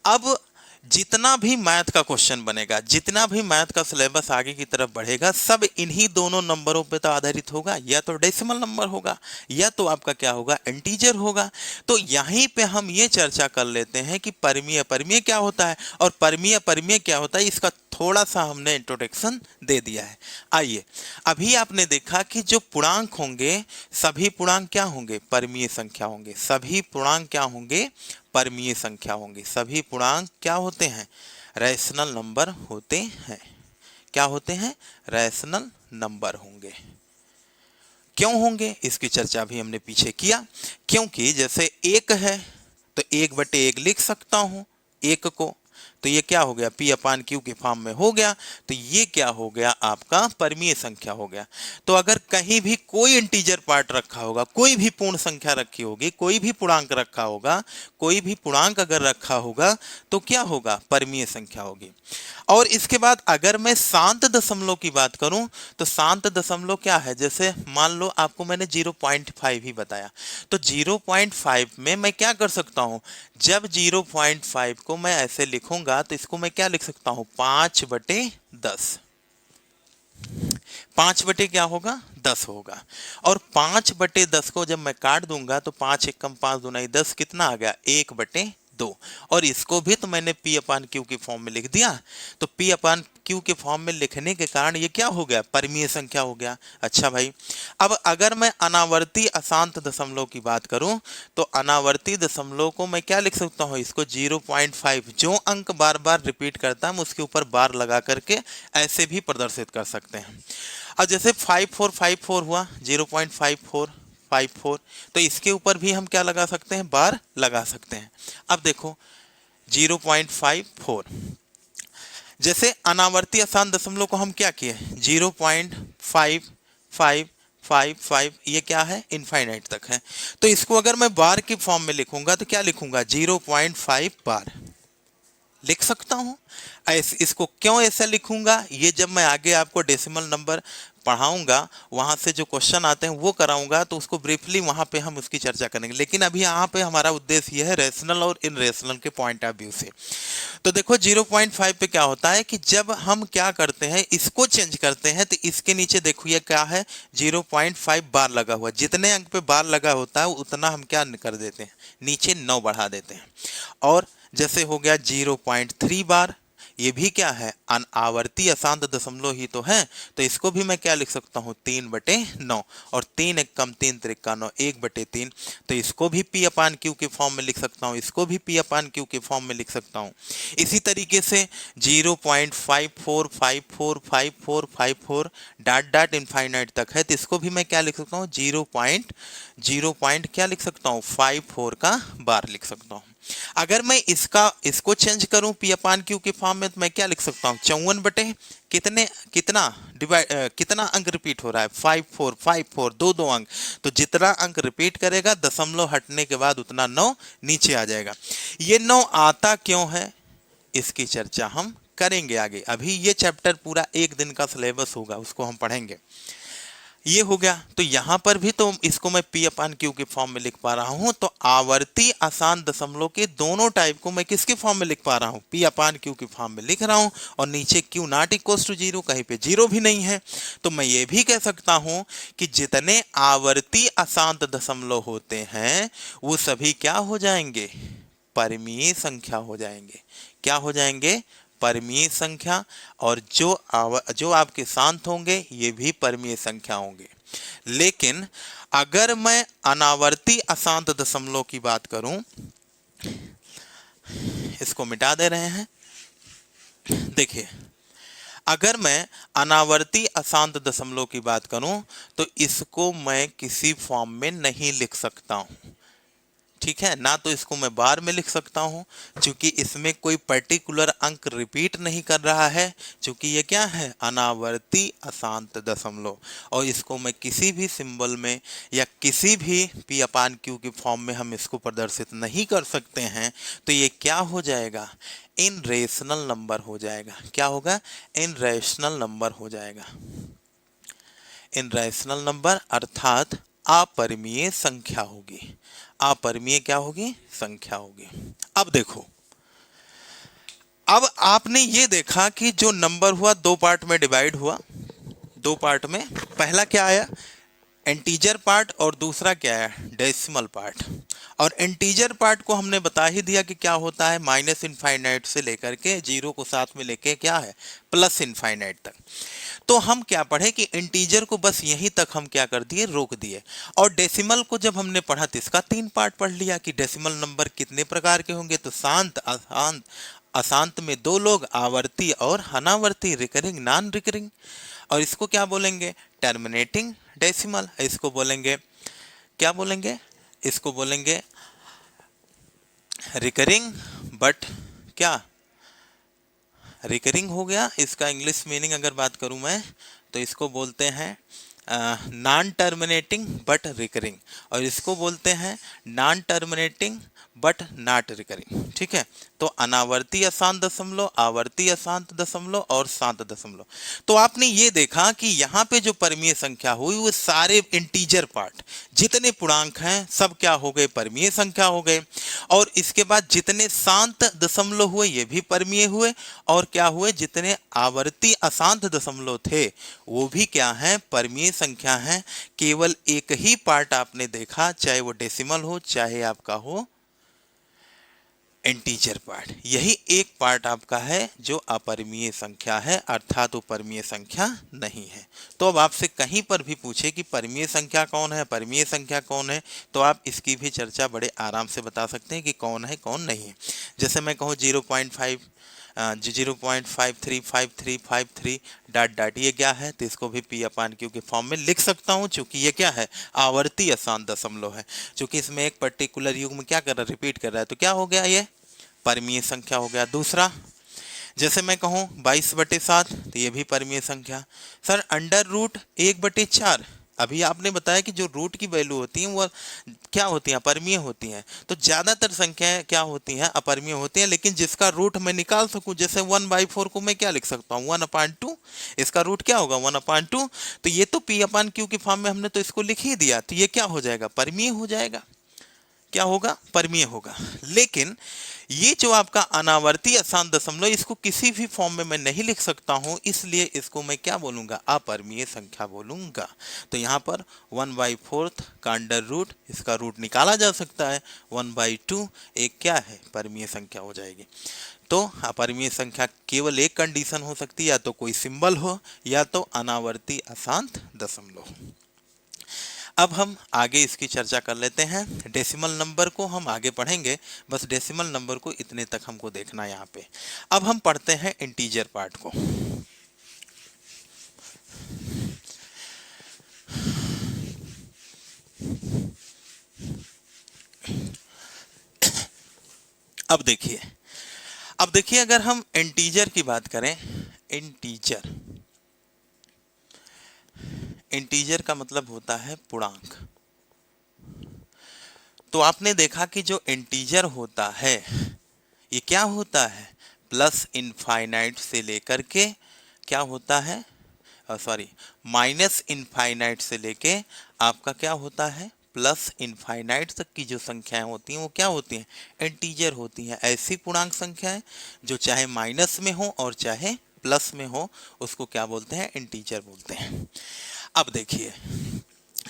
अब जितना भी मैथ का क्वेश्चन बनेगा, जितना भी मैथ का सिलेबस आगे की तरफ बढ़ेगा, सब इन्हीं दोनों नंबरों पे तो आधारित होगा, या तो डेसिमल नंबर होगा या तो आपका क्या होगा? इंटीजर होगा। तो यहीं पे हम ये चर्चा कर लेते हैं कि परिमेय अपरिमेय क्या होता है और परिमेय अपरिमेय क्या होता है, इसका थोड़ा सा हमने इंट्रोडक्शन दे दिया है। आइए, अभी आपने देखा कि जो पूर्णांक होंगे सभी पूर्णांक क्या होंगे? परिमेय संख्या होंगे। सभी पूर्णांक क्या होंगे? परिमेय संख्या होंगे। सभी पूर्णांक क्या होते हैं? रैशनल नंबर होते हैं। क्या होते हैं? रैशनल नंबर होंगे। क्यों होंगे इसकी चर्चा भी हमने पीछे किया। क्योंकि जैसे 1 है तो 1/1 लिख सकता हूं 1 को, तो ये क्या हो गया? P अपान Q की फॉर्म में हो गया, तो ये क्या हो गया? आपका परिमेय संख्या हो गया। तो अगर कहीं भी कोई इंटीजर पार्ट रखा होगा, कोई भी पूर्ण संख्या रखी होगी, कोई भी पूर्णांक रखा होगा, कोई भी पूर्णांक अगर रखा होगा तो क्या होगा? परिमेय संख्या होगी। और इसके बाद अगर मैं शांत दशमलव की बात करूं तो शांत दशमलव क्या है? जैसे मान लो आपको मैंने 0.5 ही बताया, तो 0.5 में मैं क्या कर सकता हूं? जब 0.5 को मैं ऐसे लिखूंगा तो इसको मैं क्या लिख सकता हूं? 5/10। 5 क्या होगा? 10 होगा। और 5/10 को जब मैं काट दूंगा तो 5 × 5 = 10, कितना आ गया? 1/2। 2, और इसको भी तो मैंने P अपान Q के फॉर्म में लिख दिया। तो P अपान Q के फॉर्म में लिखने के कारण ये क्या हो गया, परिमेय संख्या हो गया। अच्छा भाई, अब अगर मैं अनावर्ती अशांत दशमलव की बात करूं तो अनावर्ती दशमलव को मैं क्या लिख सकता हूं, इसको 0.5, जो अंक बार बार रिपीट करता है हम उसके ऊपर बार लगा करके ऐसे भी प्रदर्शित कर सकते हैं। अब जैसे 5454 हुआ, 0.5454, तो इसके ऊपर भी हम क्या लगा सकते हैं, बार लगा सकते हैं। अब देखो 0.54, जैसे अनावर्ती अशांत दशमलव को हम क्या किए, 0.5555, ये क्या है, इनफाइनाइट तक है। तो इसको अगर मैं बार की फॉर्म में लिखूंगा तो क्या लिखूंगा, 0.5 बार लिख सकता हूं। इसको क्यों ऐसा लिखूंगा, ये जब मैं आगे आपको डेसिमल नंबर पढ़ाऊंगा, वहां से जो क्वेश्चन आते हैं वो कराऊंगा, तो उसको ब्रीफली वहां पे हम उसकी चर्चा करेंगे। लेकिन अभी यहाँ पे हमारा उद्देश्य यह है रेशनल और इनरेशनल के पॉइंट ऑफ व्यू से। तो देखो 0.5 पे क्या होता है कि जब हम क्या करते हैं, इसको चेंज करते हैं, तो इसके नीचे देखो ये क्या है, 0.5 बार लगा हुआ। जितने अंक पे बार लगा होता है उतना हम क्या कर देते हैं, नीचे 9 बढ़ा देते हैं। और जैसे हो गया 0.3 बार, ये भी क्या है, आवर्ती अशांत दशमलव ही तो है। तो इसको भी मैं क्या लिख सकता हूँ, 3/9, और 3 एक कम 3 त्रिका 9, 1/3। तो इसको भी P अपान Q के फॉर्म में लिख सकता हूँ, इसको भी P अपान Q के फॉर्म में लिख सकता हूँ। इसी तरीके से 0.545454 डॉट डॉट इनफाइनाइट तक है, तो इसको भी मैं क्या लिख सकता हूँ, 0. क्या लिख सकता हूँ, 54 का बार लिख सकता हूँ। अगर मैं इसको चेंज करूं P अपान Q के फॉर्म में, तो मैं क्या लिख सकता हूं, 54 बटे कितना अंक रिपीट हो रहा है, 5454, दो अंक। तो जितना अंक रिपीट करेगा दशमलव हटने के बाद उतना 9 नीचे आ जाएगा। ये 9 आता क्यों है, इसकी चर्चा हम करेंगे आगे। अभी ये चैप्टर पूरा 1 दिन का सिलेबस होगा, उसको हम पढ़ेंगे। ये हो गया। तो यहां पर भी तो इसको मैं P अपान Q के फॉर्म में लिख पा रहा हूं। तो आवर्ती अशांत दशमलव के दोनों टाइप को मैं किसके फॉर्म में लिख पा रहा हूं, P अपान Q के फॉर्म में लिख रहा हूं। और नीचे Q नॉट इक्वल टू 0, कहीं पे 0 भी नहीं है। तो मैं ये भी कह सकता हूं कि जितने आवर्ती अशांत दशमलव होते हैं वो सभी क्या हो जाएंगे, परिमेय संख्या हो जाएंगे। क्या हो जाएंगे, परिमेय संख्या। और जो आपके शांत होंगे ये भी परिमेय संख्या होंगे। लेकिन अगर मैं अनावर्ती अशांत दशमलव की बात करूं, इसको मिटा दे रहे हैं, देखिए अगर मैं अनावर्ती अशांत दशमलव की बात करूं तो इसको मैं किसी फॉर्म में नहीं लिख सकता हूं, ठीक है ना। तो इसको मैं बार में लिख सकता हूं, क्योंकि इसमें कोई पर्टिकुलर अंक रिपीट नहीं कर रहा है, क्योंकि ये क्या है, अनावर्ती अशांत दशमलव। और इसको मैं किसी भी सिंबल में या किसी भी P अपान Q के फॉर्म में हम इसको प्रदर्शित नहीं कर सकते हैं। तो ये क्या हो जाएगा, इन रेशनल नंबर हो जाएगा। क्या होगा, इन रेशनल नंबर हो जाएगा। इन रेशनल नंबर अर्थात अपरिमेय संख्या होगी। अपरिमेय क्या होगी, संख्या होगी। अब देखो, अब आपने ये देखा कि जो नंबर हुआ 2 पार्ट में डिवाइड हुआ। 2 पार्ट में पहला क्या आया, इंटीजर पार्ट, और दूसरा क्या है, डेसिमल पार्ट। और इंटीजर पार्ट को हमने बता ही दिया कि क्या होता है, माइनस इनफाइनाइट से लेकर के 0 को साथ में लेके क्या है, प्लस इनफाइनाइट तक। तो हम क्या पढ़े कि इंटीजर को बस यहीं तक हम क्या कर दिए, रोक दिए। और डेसिमल को जब हमने पढ़ा तो इसका 3 पार्ट पढ़ लिया कि डेसिमल नंबर कितने प्रकार के होंगे। तो शांत, अशांत, अशांत में 2 लोग, आवर्ती और अनावर्ती, रिकरिंग, नॉन रिकरिंग। और इसको क्या बोलेंगे, टर्मिनेटिंग डेसिमल। इसको बोलेंगे, क्या बोलेंगे, इसको बोलेंगे रिकरिंग, बट क्या रिकरिंग हो गया। इसका इंग्लिश मीनिंग अगर बात करूं मैं तो इसको बोलते हैं नॉन टर्मिनेटिंग बट रिकरिंग, और इसको बोलते हैं non terminating but not recurring, ठीक है। तो अनावर्ती अशांत दशमलव, आवर्ती अशांत दशमलव और शांत दशमलव। तो आपने ये देखा कि यहाँ पे जो परिमेय संख्या हुई वो सारे इंटीजर पार्ट, जितने पूर्णांक हैं सब क्या हो गए, परिमेय संख्या हो गए। और इसके बाद जितने शांत दशमलव हुए ये भी परिमेय हुए, और क्या हुए, जितने आवर्ती अशांत दशमलव थे वो भी क्या है, परिमेय संख्या है। केवल एक ही पार्ट आपने देखा, चाहे वो डेसिमल हो चाहे आपका हो इंटीजर पार्ट, यही एक पार्ट आपका है जो अपरिमेय संख्या है, अर्थात वो परिमेय संख्या नहीं है। तो अब आपसे कहीं पर भी पूछे कि परिमेय संख्या कौन है, परिमेय संख्या कौन है, तो आप इसकी भी चर्चा बड़े आराम से बता सकते हैं कि कौन है कौन नहीं है। जैसे मैं कहूँ 0.5 0.535353 डॉट डॉट, ये क्या है, तो इसको भी पी अपान क्यू के फॉर्म में लिख सकता हूँ, चूंकि ये क्या है, आवर्ती अशांत दशमलव है। चूंकि इसमें एक पर्टिकुलर युग में क्या कर रहा है, रिपीट कर रहा है, तो क्या हो गया, ये परिमेय संख्या हो गया। दूसरा, जैसे मैं कहूँ 22/7, तो ये भी परिमेय संख्या। सर अंडर रूट 1/4, अभी आपने बताया कि जो रूट की वैल्यू होती है वो क्या होती हैं, अपरिमेय होती हैं। तो ज़्यादातर संख्याएं क्या होती हैं, अपरिमेय होती हैं, लेकिन जिसका रूट मैं निकाल सकूं, जैसे 1/4 को मैं क्या लिख सकता हूँ, 1/2, इसका रूट क्या होगा, 1/2। तो ये तो पी अपान क्यू के फॉर्म में हमने तो इसको लिख ही दिया, तो ये क्या हो जाएगा, परिमेय हो जाएगा। क्या होगा, परिमेय होगा। लेकिन ये जो आपका अनावर्ती अशांत दशमलव, इसको किसी भी फॉर्म में मैं नहीं लिख सकता हूं, इसलिए इसको मैं क्या बोलूंगा, अपरिमेय संख्या बोलूंगा। तो यहाँ पर 1/4 का अंडर रूट, इसका रूट निकाला जा सकता है, 1/2 एक क्या है, परिमेय संख्या हो जाएगी। तो अपरिमेय संख्या केवल एक कंडीशन हो सकती है, या तो कोई सिंबल हो, या तो अनावर्ती अशांत दशमलव हो। अब हम आगे इसकी चर्चा कर लेते हैं। डेसिमल नंबर को हम आगे पढ़ेंगे, बस डेसिमल नंबर को इतने तक हमको देखना है यहाँ पे। अब हम पढ़ते हैं इंटीजर पार्ट को। अब देखिए अगर हम इंटीजर की बात करें, इंटीजर का मतलब होता है पूर्णांक। तो आपने देखा कि जो इंटीजर होता है ये क्या होता है, प्लस इनफाइनाइट से लेकर के क्या होता है, सॉरी, माइनस इनफाइनाइट से लेके आपका क्या होता है, प्लस इनफाइनाइट तक की जो संख्याएं होती हैं वो क्या होती हैं, इंटीजर होती हैं। ऐसी पूर्णांक संख्याएं जो चाहे माइनस में हो और चाहे प्लस में हो, उसको क्या बोलते हैं, इंटीजर बोलते हैं। अब देखिए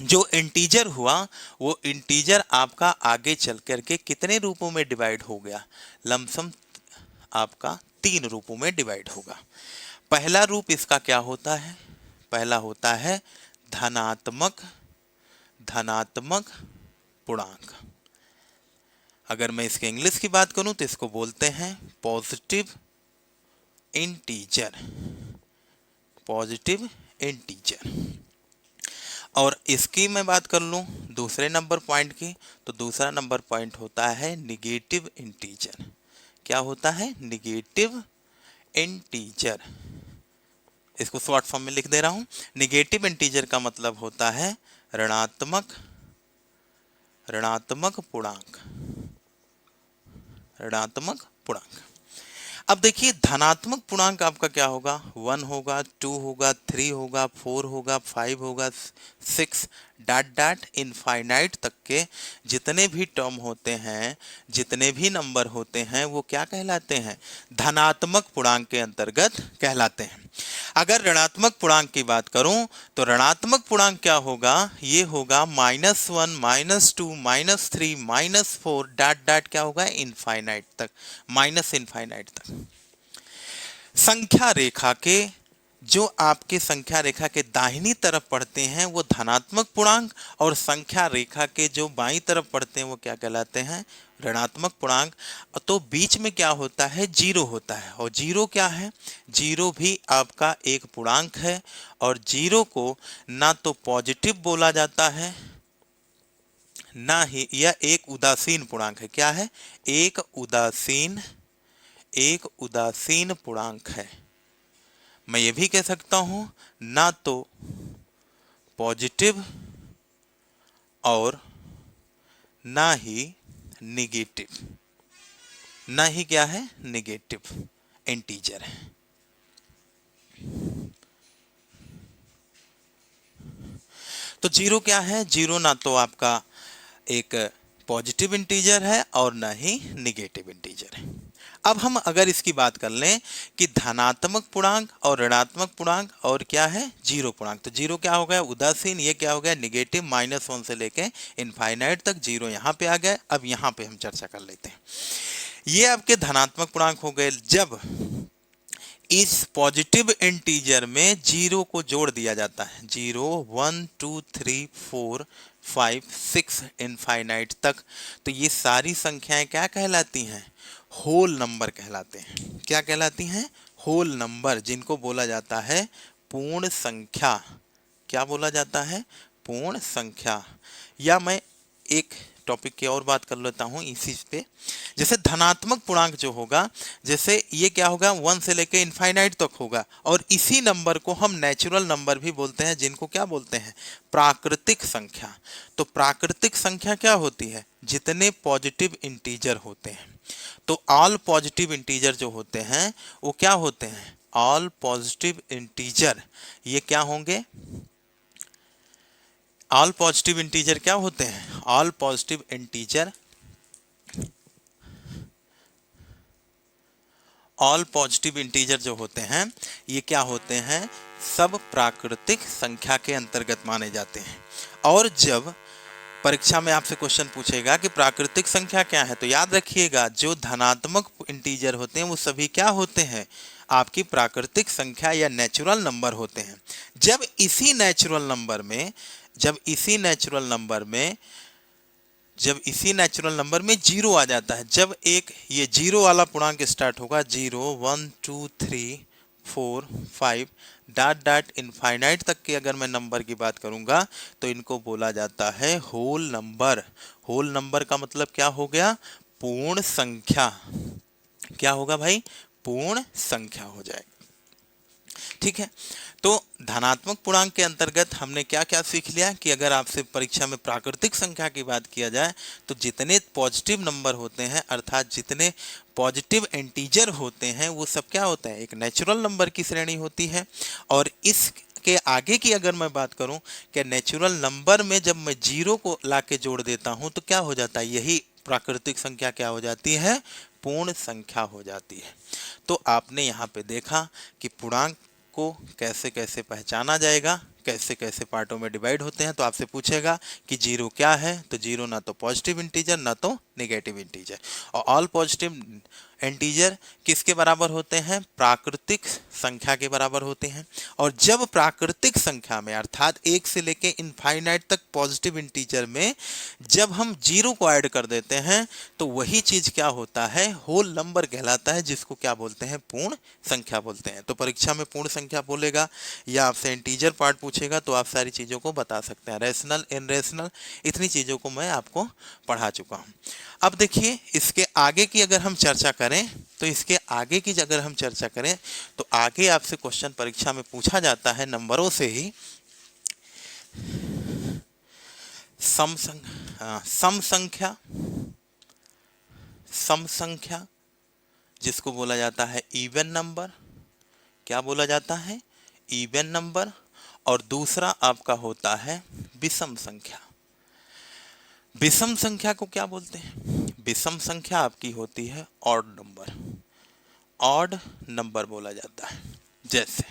जो इंटीजर हुआ, वो इंटीजर आपका आगे चल करके कितने रूपों में डिवाइड हो गया, लमसम आपका 3 रूपों में डिवाइड होगा। पहला रूप इसका क्या होता है, पहला होता है धनात्मक पूर्णांक। अगर मैं इसके इंग्लिश की बात करूं तो इसको बोलते हैं पॉजिटिव इंटीजर। और इसकी मैं बात कर लूं दूसरे नंबर पॉइंट की, तो दूसरा नंबर पॉइंट होता है निगेटिव इंटीजर। क्या होता है, निगेटिव इंटीजर। इसको शॉर्ट फॉर्म में लिख दे रहा हूं। निगेटिव इंटीजर का मतलब होता है ऋणात्मक पूर्णांक। अब देखिए धनात्मक पूर्णांक आपका क्या होगा, 1 होगा, 2 होगा, 3 होगा, 4 होगा, 5 होगा, 6 डॉट डॉट इनफाइनाइट तक के जितने भी टर्म होते हैं, जितने भी नंबर होते हैं, वो क्या कहलाते हैं, धनात्मक पूर्णांक के अंतर्गत कहलाते हैं। अगर ऋणात्मक पूर्णांक की बात करूं तो ऋणात्मक पूर्णांक क्या होगा, ये होगा -1, -2, -3, -4 डॉट डॉट क्या होगा, इनफाइनाइट तक, माइनस इनफाइनाइट तक। संख्या रेखा के जो आपके संख्या रेखा के दाहिनी तरफ पढ़ते हैं वो धनात्मक पूर्णांक, और संख्या रेखा के जो बाईं तरफ पढ़ते हैं वो क्या कहलाते हैं, ऋणात्मक पूर्णांक। तो बीच में क्या होता है, जीरो होता है। और जीरो क्या है, जीरो भी आपका एक पूर्णांक है, और जीरो को ना तो पॉजिटिव बोला जाता है, ना ही यह एक उदासीन पूर्णांक है। क्या है, एक उदासीन पूर्णांक है। मैं ये भी कह सकता हूं ना तो पॉजिटिव और ना ही निगेटिव, ना ही क्या है, निगेटिव इंटीजर है। तो जीरो क्या है, जीरो ना तो आपका एक पॉजिटिव इंटीजर है और ना ही निगेटिव इंटीजर है। अब हम अगर इसकी बात कर लें कि धनात्मक पूर्णांक और ऋणात्मक पूर्णांक और क्या है, जीरो पूर्णांक, तो जीरो क्या हो गया, उदासीन, ये क्या हो गया, निगेटिव, -1 से लेके इनफाइनाइट तक, जीरो यहाँ पे आ गया। अब यहाँ पे हम चर्चा कर लेते हैं। ये आपके धनात्मक पूर्णांक हो गए जब इस पॉजिटिव इंटीजर में जीरो को जोड़ दिया जाता है, 0 1 2 3 4 5 6 इनफाइनाइट तक। तो ये सारी संख्याएं क्या कहलाती हैं? होल नंबर कहलाते हैं। क्या कहलाती हैं? होल नंबर, जिनको बोला जाता है पूर्ण संख्या। क्या बोला जाता है? पूर्ण संख्या। या मैं एक टॉपिक की और बात कर लेता हूं इसी पे। जैसे धनात्मक पूर्णांक जो होगा, जैसे ये क्या होगा, 1 से लेके इनफाइनाइट तक होगा, और इसी नंबर को हम नेचुरल नंबर भी बोलते हैं, जिनको क्या बोलते हैं? प्राकृतिक संख्या। तो प्राकृतिक संख्या क्या होती है? जितने पॉजिटिव इंटीजर होते हैं। तो ऑल पॉजिटिव इंटीजर जो होते हैं वो क्या होते हैं? All positive integer. ये क्या होंगे? ऑल पॉजिटिव इंटीजर क्या होते हैं? All positive integer, all positive integer जो होते हैं ये क्या होते हैं? सब प्राकृतिक संख्या के अंतर्गत माने जाते हैं। और जब परीक्षा में आपसे क्वेश्चन पूछेगा कि प्राकृतिक संख्या क्या है, तो याद रखिएगा जो धनात्मक इंटीजर होते हैं वो सभी क्या होते हैं? आपकी प्राकृतिक संख्या या नेचुरल नंबर होते हैं। जब इसी नेचुरल नंबर में जीरो आ जाता है, जब एक ये जीरो वाला पूर्णांक स्टार्ट होगा, 0 1 2 3 4 5 डॉट डॉट इनफाइनाइट तक की अगर मैं नंबर की बात करूंगा तो इनको बोला जाता है होल नंबर। होल नंबर का मतलब क्या हो गया? पूर्ण संख्या। क्या होगा भाई? पूर्ण संख्या हो जाएगा। ठीक है, तो धनात्मक पूर्णांक के अंतर्गत हमने क्या क्या सीख लिया कि अगर आपसे परीक्षा में प्राकृतिक संख्या की बात किया जाए तो जितने पॉजिटिव नंबर होते हैं, अर्थात जितने पॉजिटिव इंटीजर होते हैं, वो सब क्या होता है? एक नेचुरल नंबर की श्रेणी होती है। और इसके आगे की अगर मैं बात करूं कि नेचुरल नंबर में जब मैं जीरो को लाके जोड़ देता हूं तो क्या हो जाता है? यही प्राकृतिक संख्या क्या हो जाती है? पूर्ण संख्या हो जाती है। तो आपने यहाँ पे देखा कि पूर्णांक को कैसे कैसे पहचाना जाएगा, कैसे कैसे पार्टों में डिवाइड होते हैं। तो आपसे पूछेगा कि जीरो क्या है, तो जीरो ना तो पॉजिटिव इंटीजर ना तो नेगेटिव इंटीजर। और ऑल पॉजिटिव इंटीजर किसके बराबर होते हैं? प्राकृतिक संख्या के बराबर होते हैं। और जब प्राकृतिक संख्या में अर्थात 1 से लेके इनफाइनाइट तक पॉजिटिव इंटीजर में जब हम जीरो को ऐड कर देते हैं तो वही चीज क्या होता है? होल नंबर कहलाता है, जिसको क्या बोलते हैं? पूर्ण संख्या बोलते हैं। तो परीक्षा में पूर्ण संख्या बोलेगा या आपसे इंटीजर पार्ट पूछेगा तो आप सारी चीजों को बता सकते हैं। रेशनल, इनरेशनल, इतनी चीजों को मैं आपको पढ़ा चुका हूं। अब देखिए इसके आगे की अगर हम चर्चा करें तो आगे आपसे क्वेश्चन परीक्षा में पूछा जाता है नंबरों से ही। सम संख्या जिसको बोला जाता है इवन नंबर। क्या बोला जाता है? Even number. और दूसरा आपका होता है विषम संख्या। विषम संख्या को क्या बोलते हैं? विषम संख्या आपकी होती है ऑड नंबर। ऑड नंबर बोला जाता है। जैसे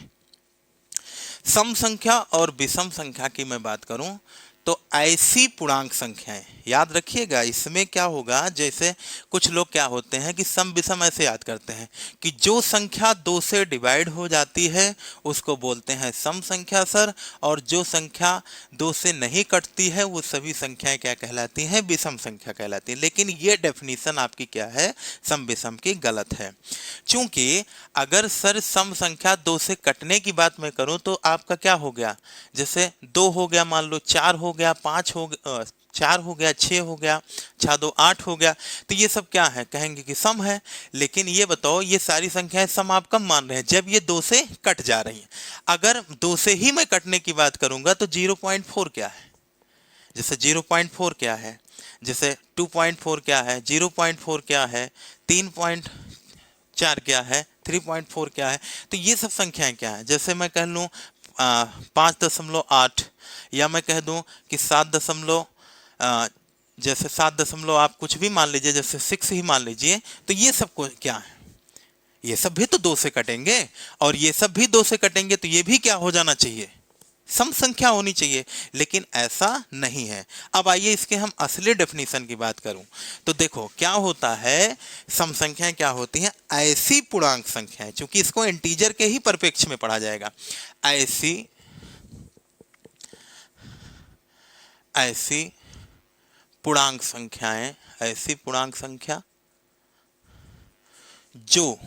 सम संख्या और विषम संख्या की मैं बात करूं तो ऐसी पूर्णांक संख्याएं याद रखिएगा। इसमें क्या होगा, जैसे कुछ लोग क्या होते हैं कि सम विषम ऐसे याद करते हैं कि जो संख्या 2 से डिवाइड हो जाती है उसको बोलते हैं सम संख्या सर, और जो संख्या 2 से नहीं कटती है वो सभी संख्याएं क्या कहलाती हैं? विषम संख्या कहलाती है। लेकिन ये डेफिनेशन आपकी क्या है? सम विषम की गलत है। क्योंकि अगर सर सम संख्या 2 से कटने की बात मैं करूं तो आपका क्या हो गया? जैसे 2 हो गया, मान लो 4 हो गया, 5 हो गया, 4 हो गया, 6 हो गया, 6 2 8 हो गया, तो ये सब क्या है? कहेंगे कि सम है। लेकिन ये बताओ ये सारी संख्याएं सम आप कब मान रहे हैं? जब ये 2 से कट जा रही हैं। अगर 2 से ही मैं कटने की बात करूंगा तो 0.4 क्या है? जैसे 0.4 क्या है, जैसे 2.4 क्या है, 0.4 क्या है, 3.4 क्या है, 3.4 क्या है। तो ये सब संख्याएं क्या है? जैसे मैं कह लूँ 5.8, या मैं कह दूं कि 7 जैसे 7 आप कुछ भी मान लीजिए, जैसे 6 ही मान लीजिए, तो ये सब को क्या है? ये सब भी तो 2 से कटेंगे, और ये सब भी 2 से कटेंगे, तो ये भी क्या हो जाना चाहिए? सम संख्या होनी चाहिए, लेकिन ऐसा नहीं है। अब आइए इसके हम असली डेफिनेशन की बात करूं तो देखो क्या होता है, सम संख्याएं क्या होती हैं, ऐसी पूर्णांक संख्याएं, क्योंकि इसको इंटीजर के ही परिप्रेक्ष्य में पढ़ा जाएगा, ऐसी ऐसी पूर्णांक संख्याएं, ऐसी पूर्णांक संख्या जो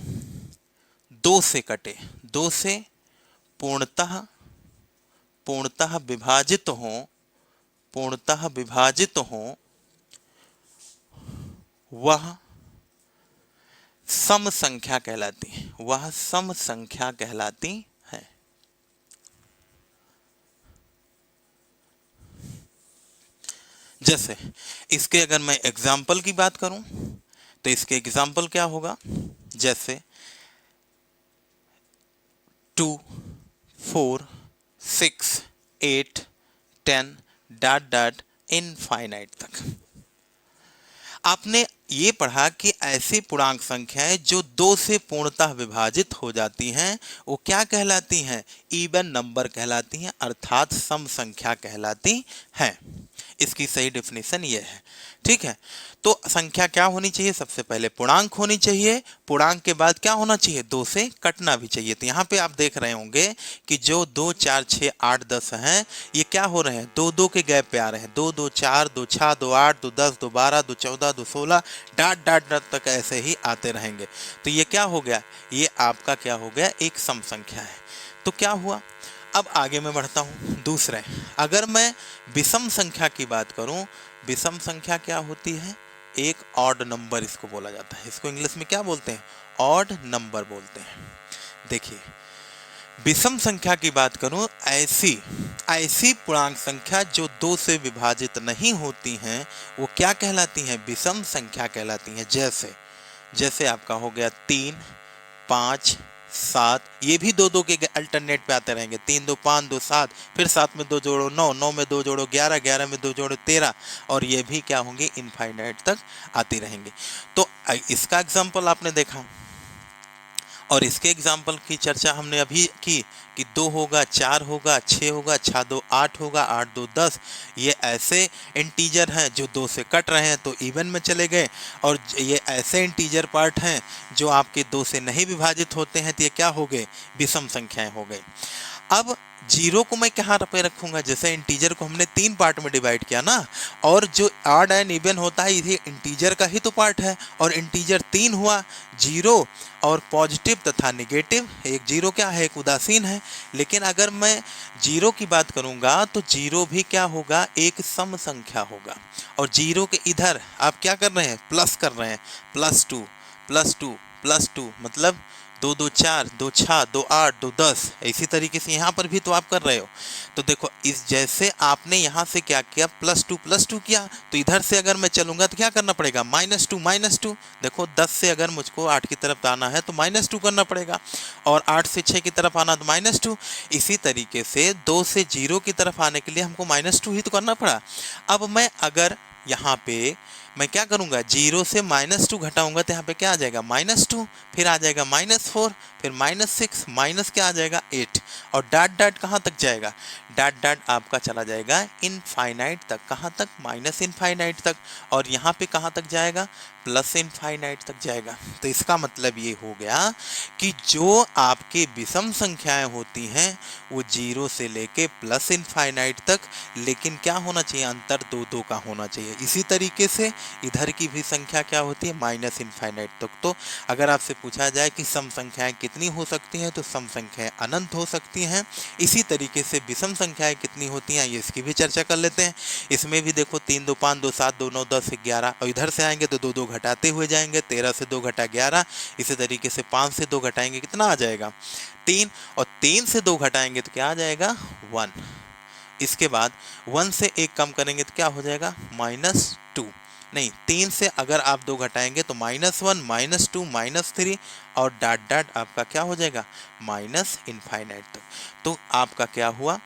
दो से कटे, दो से पूर्णतः पूर्णतः विभाजित हो, पूर्णतः विभाजित हो, वह सम संख्या कहलाती है, वह सम संख्या कहलाती है। जैसे इसके अगर मैं एग्जाम्पल की बात करूं तो इसके एग्जाम्पल क्या होगा, जैसे 2, 4, 6, 8, 10 डॉट डॉट इनफाइनाइट तक। आपने ये पढ़ा कि ऐसी पूर्णांक संख्याएं जो दो से पूर्णतः विभाजित हो जाती हैं वो क्या कहलाती हैं, इवन नंबर कहलाती हैं, अर्थात सम संख्या कहलाती हैं। इसकी सही डेफिनेशन ये है, ठीक है। तो संख्या क्या होनी चाहिए, सबसे पहले पूर्णांक होनी चाहिए, पूर्णांक के बाद क्या होना चाहिए, दो से कटना भी चाहिए। तो यहाँ पे आप देख रहे होंगे कि जो 2, 4, 6, 8, 10 हैं, ये क्या हो रहे हैं, 2, 2 के गैप पे आ रहे हैं, 2, 2, 4, 2, 6, 2, 8, 2, 10, 2, 12, 2, 14, 2, 16 डॉट डॉट डॉट तक ऐसे ही आते रहेंगे। तो ये क्या हो गया, ये आपका क्या हो गया, एक सम संख्या है। तो क्या हुआ, अब आगे मैं बढ़ता हूँ दूसरे, अगर मैं विषम संख्या की बात करूँ, विषम संख्या क्या होती है, एक ऑड नंबर इसको बोला जाता है, इसको इंग्लिश में क्या बोलते हैं, ऑड नंबर बोलते हैं। देखिए विषम संख्या की बात करूं, ऐसी ऐसी पूर्णांक संख्या जो दो से विभाजित नहीं होती हैं वो क्या कहलाती हैं, विषम संख्या कहलाती हैं। जैसे जैसे आपका हो गया 3, 5, 7, ये भी 2, 2 के अल्टरनेट पे आते रहेंगे, 3, 2, 5, 2, 7, फिर 7 में 2 जोड़ो 9, 9 में 2 जोड़ो 11, 11 में 2 जोड़ो 13, और ये भी क्या होंगे, इनफाइनाइट तक आती रहेंगे। तो इसका एग्जाम्पल आपने देखा, और इसके एग्जाम्पल की चर्चा हमने अभी की कि 2 होगा, 4 होगा, 6 होगा, 6, 2, 8 होगा, 8, 2, 10, ये ऐसे इंटीजर हैं जो 2 से कट रहे हैं तो इवन में चले गए, और ये ऐसे इंटीजर पार्ट हैं जो आपके 2 से नहीं विभाजित होते हैं तो ये क्या हो गए, विषम संख्याएं हो गई। अब जीरो को मैं कहाँ पे रखूंगा, जैसे इंटीजर को हमने 3 पार्ट में डिवाइड किया ना, और जो ऑड एंड इवन होता है ये इंटीजर का ही तो पार्ट है, और इंटीजर 3 हुआ, जीरो और पॉजिटिव तथा निगेटिव। एक जीरो क्या है, एक उदासीन है, लेकिन अगर मैं जीरो की बात करूंगा तो जीरो भी क्या होगा, एक सम संख्या होगा, और जीरो के इधर आप क्या कर रहे हैं, प्लस कर रहे हैं, +2 +2 +2, मतलब 2, 2, 4, 2, 6, 2, 8, 2, 10, इसी तरीके से यहाँ पर भी तो आप कर रहे हो। तो देखो इस जैसे आपने यहाँ से क्या किया, +2 किया, तो इधर से अगर मैं चलूंगा तो क्या करना पड़ेगा, -2। देखो 10 से अगर मुझको 8 की तरफ आना है तो -2 करना पड़ेगा, और 8 से 6 की तरफ आना तो -2। इसी तरीके से 2 से 0 की तरफ आने के लिए हमको -2 ही तो करना पड़ा। अब मैं अगर यहाँ पे मैं क्या करूंगा, 0 से -2 घटाऊंगा तो यहाँ पे क्या आ जाएगा, -2, फिर आ जाएगा -4, फिर -6, माइनस क्या आ जाएगा, 8, और डॉट डॉट कहाँ तक जाएगा, डॉट डॉट आपका चला जाएगा इनफाइनाइट तक, कहाँ तक, माइनस इनफाइनाइट तक, और यहाँ पे कहाँ तक जाएगा, प्लस इनफाइनाइट तक जाएगा। तो इसका मतलब ये हो गया कि जो आपके विषम संख्याएं होती हैं वो 0 से लेके प्लस इनफाइनाइट तक, लेकिन क्या होना चाहिए, अंतर 2, 2 का होना चाहिए। इसी तरीके से इधर की भी संख्या क्या होती है, माइनस इनफाइनाइट तक। तो अगर आपसे पूछा जाए कि सम संख्याएं कितनी हो सकती हैं तो सम संख्याएं अनंत हो सकती हैं। इसी तरीके से विषम संख्याएं कितनी होती हैं ये इसकी भी चर्चा कर लेते हैं। इसमें भी देखो 3, 2, 5, 2, 7, 2, 9, 10, 11, और इधर से आएंगे तो 2, 2 घटाते हुए जाएंगे, 13 से 2 घटा 11, इसी तरीके से 5 से 2 घटाएंगे कितना आ जाएगा, 3, और 3 से 2 घटाएंगे तो क्या आ जाएगा, 1। इसके बाद 1 से 1 कम करेंगे तो क्या हो जाएगा, -2, नहीं 3 से अगर आप 2 घटाएंगे तो -1, -2, -3, और डॉट डॉट आपका क्या हो जाएगा, माइनस इनफाइनाइट तक। तो आपका क्या हुआ,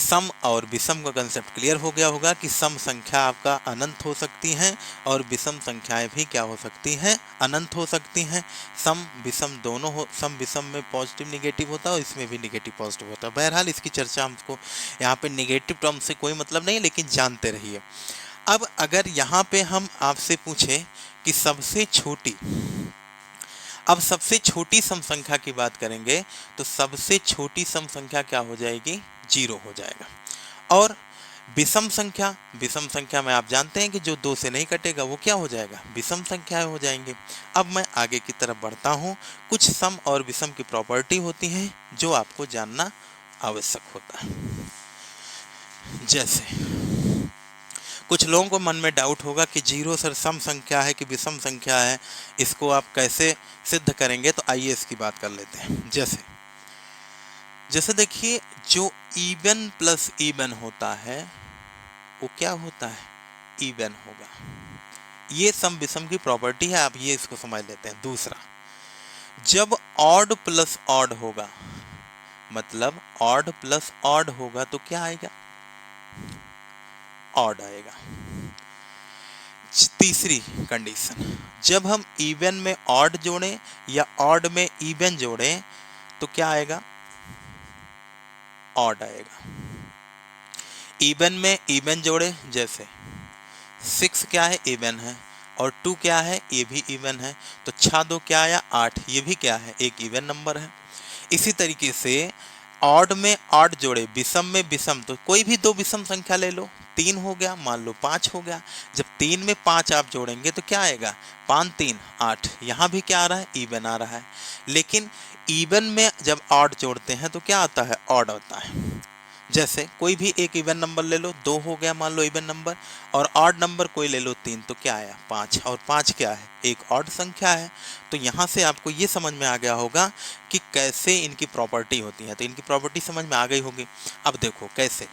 सम और विषम का कंसेप्ट क्लियर हो गया होगा कि सम संख्या आपका अनंत हो सकती हैं और विषम संख्याएं भी क्या हो सकती हैं, अनंत हो सकती हैं। सम विषम दोनों हो, सम विषम में पॉजिटिव निगेटिव होता है और इसमें भी निगेटिव पॉजिटिव होता है। बहरहाल इसकी चर्चा हमको यहाँ पे निगेटिव टर्म से कोई मतलब नहीं है, लेकिन जानते रहिए। अब अगर यहाँ पे हम आपसे पूछें कि सबसे छोटी, अब सबसे छोटी सम संख्या की बात करेंगे तो सबसे छोटी सम संख्या क्या हो जाएगी, 0 हो जाएगा। और विषम संख्या, विषम संख्या में आप जानते हैं कि जो 2 से नहीं कटेगा वो क्या हो जाएगा, विषम संख्याएं हो जाएंगी। अब मैं आगे की तरफ बढ़ता हूँ। कुछ सम और विषम की प्रॉपर्टी होती हैं जो आपको जानना आवश्यक होता है। जैसे कुछ लोगों को मन में डाउट होगा कि 0 सर सम संख्या है कि विषम संख्या है, इसको आप कैसे सिद्ध करेंगे, तो आइए इसकी बात कर लेते हैं। जैसे देखिए, जो इवन प्लस इवन होता है वो क्या होता है, इवन होगा। ये सम विषम की प्रॉपर्टी है, आप ये इसको समझ लेते हैं। दूसरा, जब ऑड प्लस ऑड होगा, मतलब ऑड प्लस ऑड होगा तो क्या आएगा, ऑड आएगा। तीसरी कंडीशन, जब हम इवन में ऑड जोड़ें या ऑड में इवन जोड़ें तो क्या आएगा, ऑड आएगा। इवन में इवन जोड़े, जैसे 6 क्या है, इवन है, और 2 क्या है, ये भी इवन है, तो 6 2 क्या आया, 8, ये भी क्या है, एक इवन नंबर है। इसी तरीके से ऑड में ऑड जोड़े, विषम में विषम, तो कोई भी 2 विषम संख्या ले लो, 3 हो गया, मान लो 5 हो गया। जब 3 में 5 आप जोड़ेंगे तो क्या आएगा, 5 3 8, यहाँ भी क्या आ रहा है, इवन आ रहा है। लेकिन इवन में जब ऑड जोड़ते हैं तो क्या आता है, ऑड आता है। जैसे कोई भी एक इवन नंबर ले लो, 2 हो गया मान लो इवन नंबर, और ऑड नंबर कोई ले लो 3, तो क्या आया, 5, और 5 क्या है, एक ऑड संख्या है। तो यहाँ से आपको ये समझ में आ गया होगा कि कैसे इनकी प्रॉपर्टी होती है। तो इनकी प्रॉपर्टी समझ में आ गई होगी। अब देखो कैसे,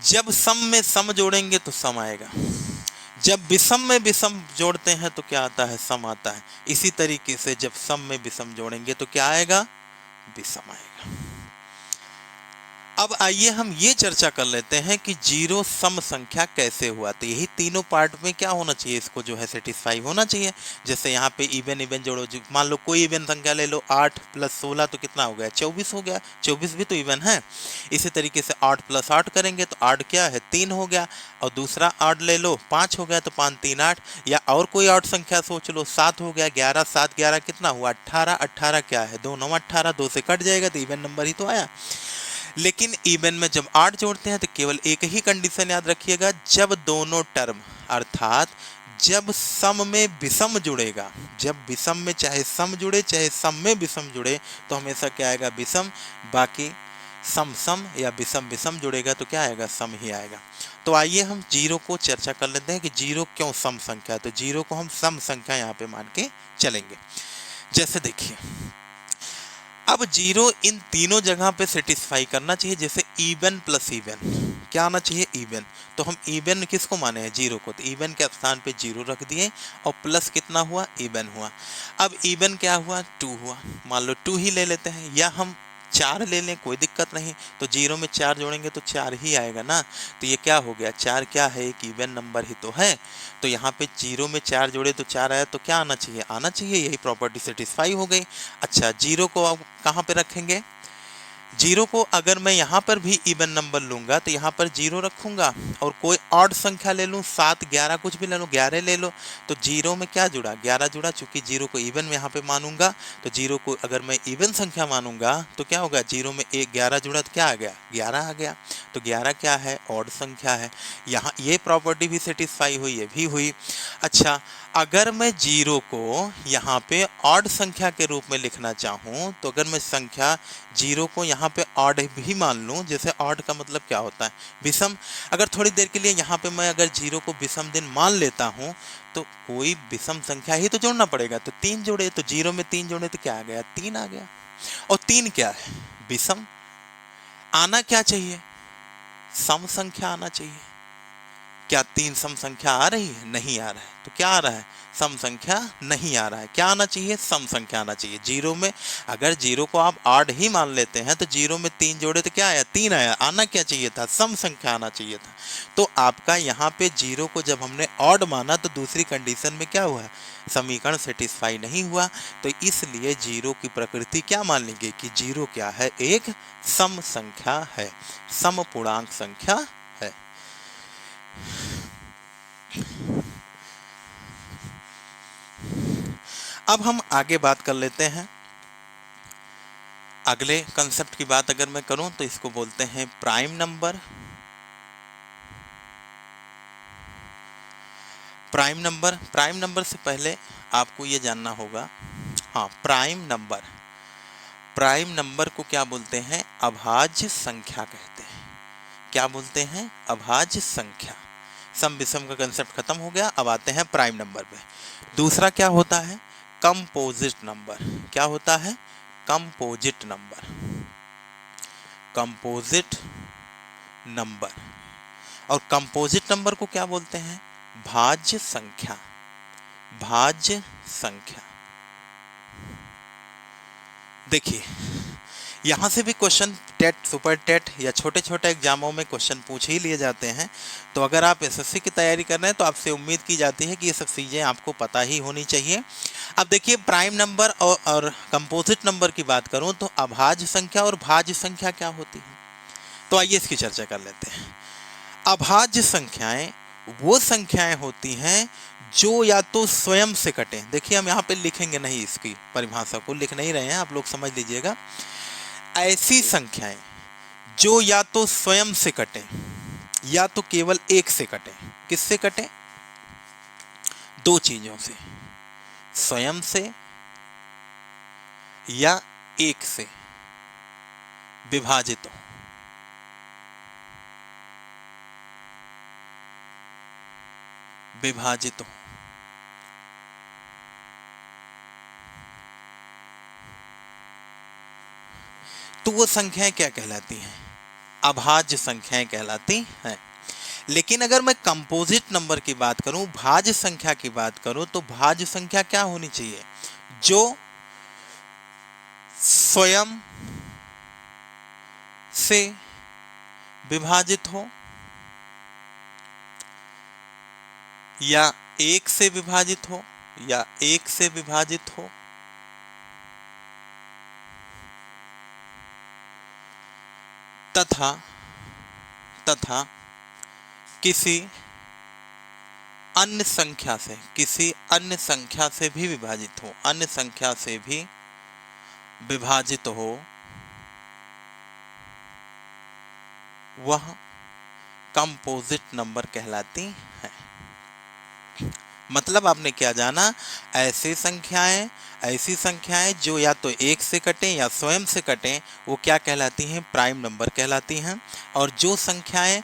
जब सम में सम जोड़ेंगे तो सम आएगा, जब विषम में विषम जोड़ते हैं तो क्या आता है, सम आता है। इसी तरीके से जब सम में विषम जोड़ेंगे तो क्या आएगा, विषम आएगा। अब आइए हम ये चर्चा कर लेते हैं कि 0 सम संख्या कैसे हुआ। तो यही तीनों पार्ट में क्या होना चाहिए, इसको जो है सेटिस्फाई होना चाहिए। जैसे यहाँ पे इवन इवन जोड़ो, मान लो कोई इवन संख्या ले लो, 8 + 16 तो कितना हो गया, 24 हो गया, 24 भी तो इवन है। इसी तरीके से 8 + 8 करेंगे तो 8 क्या है, 3 हो गया, और दूसरा 8 ले लो, 5 हो गया, तो 5 3 8। या और कोई 8 संख्या सोच लो, 7 हो गया, 11 7 11 कितना हुआ, 18, 18 क्या है, 2 9 18, 2 से कट जाएगा तो इवन नंबर ही तो आया। लेकिन इवन में जब 8 जोड़ते हैं तो केवल एक ही कंडीशन याद रखिएगा, जब दोनों टर्म अर्थात जब सम में विषम जुड़ेगा, जब विषम में चाहे सम जुड़े चाहे सम में विषम जुड़े तो हमेशा क्या आएगा, विषम। बाकी सम सम या विषम विषम जुड़ेगा तो क्या आएगा, सम ही आएगा। तो आइए हम 0 को चर्चा कर लेते हैं कि 0 क्यों सम संख्या है। तो 0 को हम सम संख्या यहाँ पे मान के चलेंगे। जैसे देखिए, अब 0 इन तीनों जगह पे सेटिस्फाई करना चाहिए। जैसे इवन प्लस इवन क्या आना चाहिए, इवन। तो हम इवन किसको माने हैं, 0 को, तो इवन के स्थान पे 0 रख दिए, और प्लस कितना हुआ, इवन हुआ। अब इवन क्या हुआ, 2 हुआ, मान लो 2 ही ले लेते हैं, या हम 4 ले लें, कोई दिक्कत नहीं। तो 0 में 4 जोड़ेंगे तो 4 ही आएगा ना। तो ये क्या हो गया, 4 क्या है, एक इवन नंबर ही तो है। तो यहाँ पे 0 में 4 जोड़े तो 4 आया, तो क्या आना चाहिए, आना चाहिए, यही प्रॉपर्टी सेटिस्फाई हो गई। अच्छा, 0 को अब कहाँ पे रखेंगे, 0 को अगर मैं यहाँ पर भी इवन नंबर लूंगा तो यहाँ पर 0 रखूंगा, और कोई ऑड संख्या ले लूँ, 7 11 कुछ भी ले लो, 11 ले लो, तो 0 में क्या जुड़ा, 11 जुड़ा। चूंकि 0 को इवन में यहाँ पे मानूंगा, तो 0 को अगर मैं इवन संख्या मानूंगा तो क्या होगा, 0 में 11 जुड़ा तो क्या आ गया, 11 आ गया। तो 11 क्या है, ऑड संख्या है। यहाँ ये प्रॉपर्टी भी सेटिस्फाई हुई, ये भी हुई। अच्छा, अगर मैं 0 को यहाँ पे ऑड संख्या के रूप में लिखना चाहूँ, तो अगर मैं संख्या 0 को यहाँ पे ऑड भी मान लूँ, जैसे ऑड का मतलब क्या होता है, विषम। अगर थोड़ी देर के लिए यहाँ पे मैं अगर 0 को विषम दिन मान लेता हूँ, तो कोई विषम संख्या ही तो जोड़ना पड़ेगा। तो 3 जोड़े, तो 0 में 3 जोड़े तो क्या आ गया, 3 आ गया। और 3 क्या है, विषम। आना क्या चाहिए, सम संख्या आना चाहिए। क्या 3 सम संख्या आ रही है? नहीं आ रहा है। तो क्या आ रहा है? सम संख्या नहीं आ रहा है। क्या आना चाहिए? सम संख्या आना चाहिए। जीरो में अगर जीरो को आप ऑड ही मान लेते हैं तो जीरो में 3 जोड़े तो क्या आया? 3 आया। आना क्या चाहिए था? सम संख्या आना चाहिए था। तो आपका यहाँ पे जीरो को जब हमने ऑड माना तो दूसरी कंडीशन में क्या हुआ? समीकरण सेटिस्फाई नहीं हुआ। तो इसलिए जीरो की प्रकृति क्या मान लेंगे कि जीरो क्या है? एक सम संख्या है, सम पूर्णांक संख्या है। अब हम आगे बात कर लेते हैं। अगले कंसेप्ट की बात अगर मैं करूं तो इसको बोलते हैं प्राइम नंबर। प्राइम नंबर से पहले आपको ये जानना होगा, हाँ, प्राइम नंबर को क्या बोलते हैं? अभाज्य संख्या कहते हैं। क्या बोलते हैं? अभाज्य संख्या। सम विषम का कंसेप्ट खत्म हो गया। अब आते हैं प्राइम नंबर पे। दूसरा क्या होता है? Composite number. क्या होता है? Composite number. Composite number. और कंपोजिट नंबर को क्या बोलते हैं? भाज्य संख्या। भाज्य संख्या। देखिए, यहाँ से भी क्वेश्चन टेट, सुपर टेट या छोटे छोटे एग्जामों में क्वेश्चन पूछ ही लिए जाते हैं। तो अगर आप एसएससी की तैयारी कर रहे हैं तो आपसे उम्मीद की जाती है कि ये सब चीज़ें आपको पता ही होनी चाहिए। अब देखिए, प्राइम नंबर और कंपोजिट नंबर की बात करूं तो अभाज्य संख्या और भाज्य संख्या क्या होती है, तो आइए इसकी चर्चा कर लेते हैं। अभाज्य संख्याएं वो संख्याएं होती हैं जो या तो स्वयं से कटें। देखिए, हम यहाँ पे लिखेंगे नहीं, इसकी परिभाषा को लिख नहीं रहे हैं, आप लोग समझ लीजिएगा। ऐसी संख्याएं जो या तो स्वयं से कटें या तो केवल एक से कटें। किससे कटें? दो चीजों से, स्वयं से या एक से विभाजित हो। विभाजित हो। तो वो संख्याएं क्या कहलाती हैं? अभाज्य संख्याएं कहलाती हैं। लेकिन अगर मैं कंपोजिट नंबर की बात करूं, भाज्य संख्या की बात करूं, तो भाज्य संख्या क्या होनी चाहिए? जो स्वयं से विभाजित हो या एक से विभाजित हो, या एक से विभाजित हो, तथा किसी अन्य संख्या से भी विभाजित हो, अन्य संख्या से भी विभाजित हो, वह कंपोजिट नंबर कहलाती है। मतलब आपने क्या जाना? ऐसी संख्याएं जो या तो एक से कटें या स्वयं से कटें, वो क्या कहलाती हैं? प्राइम नंबर कहलाती हैं। और जो संख्याएं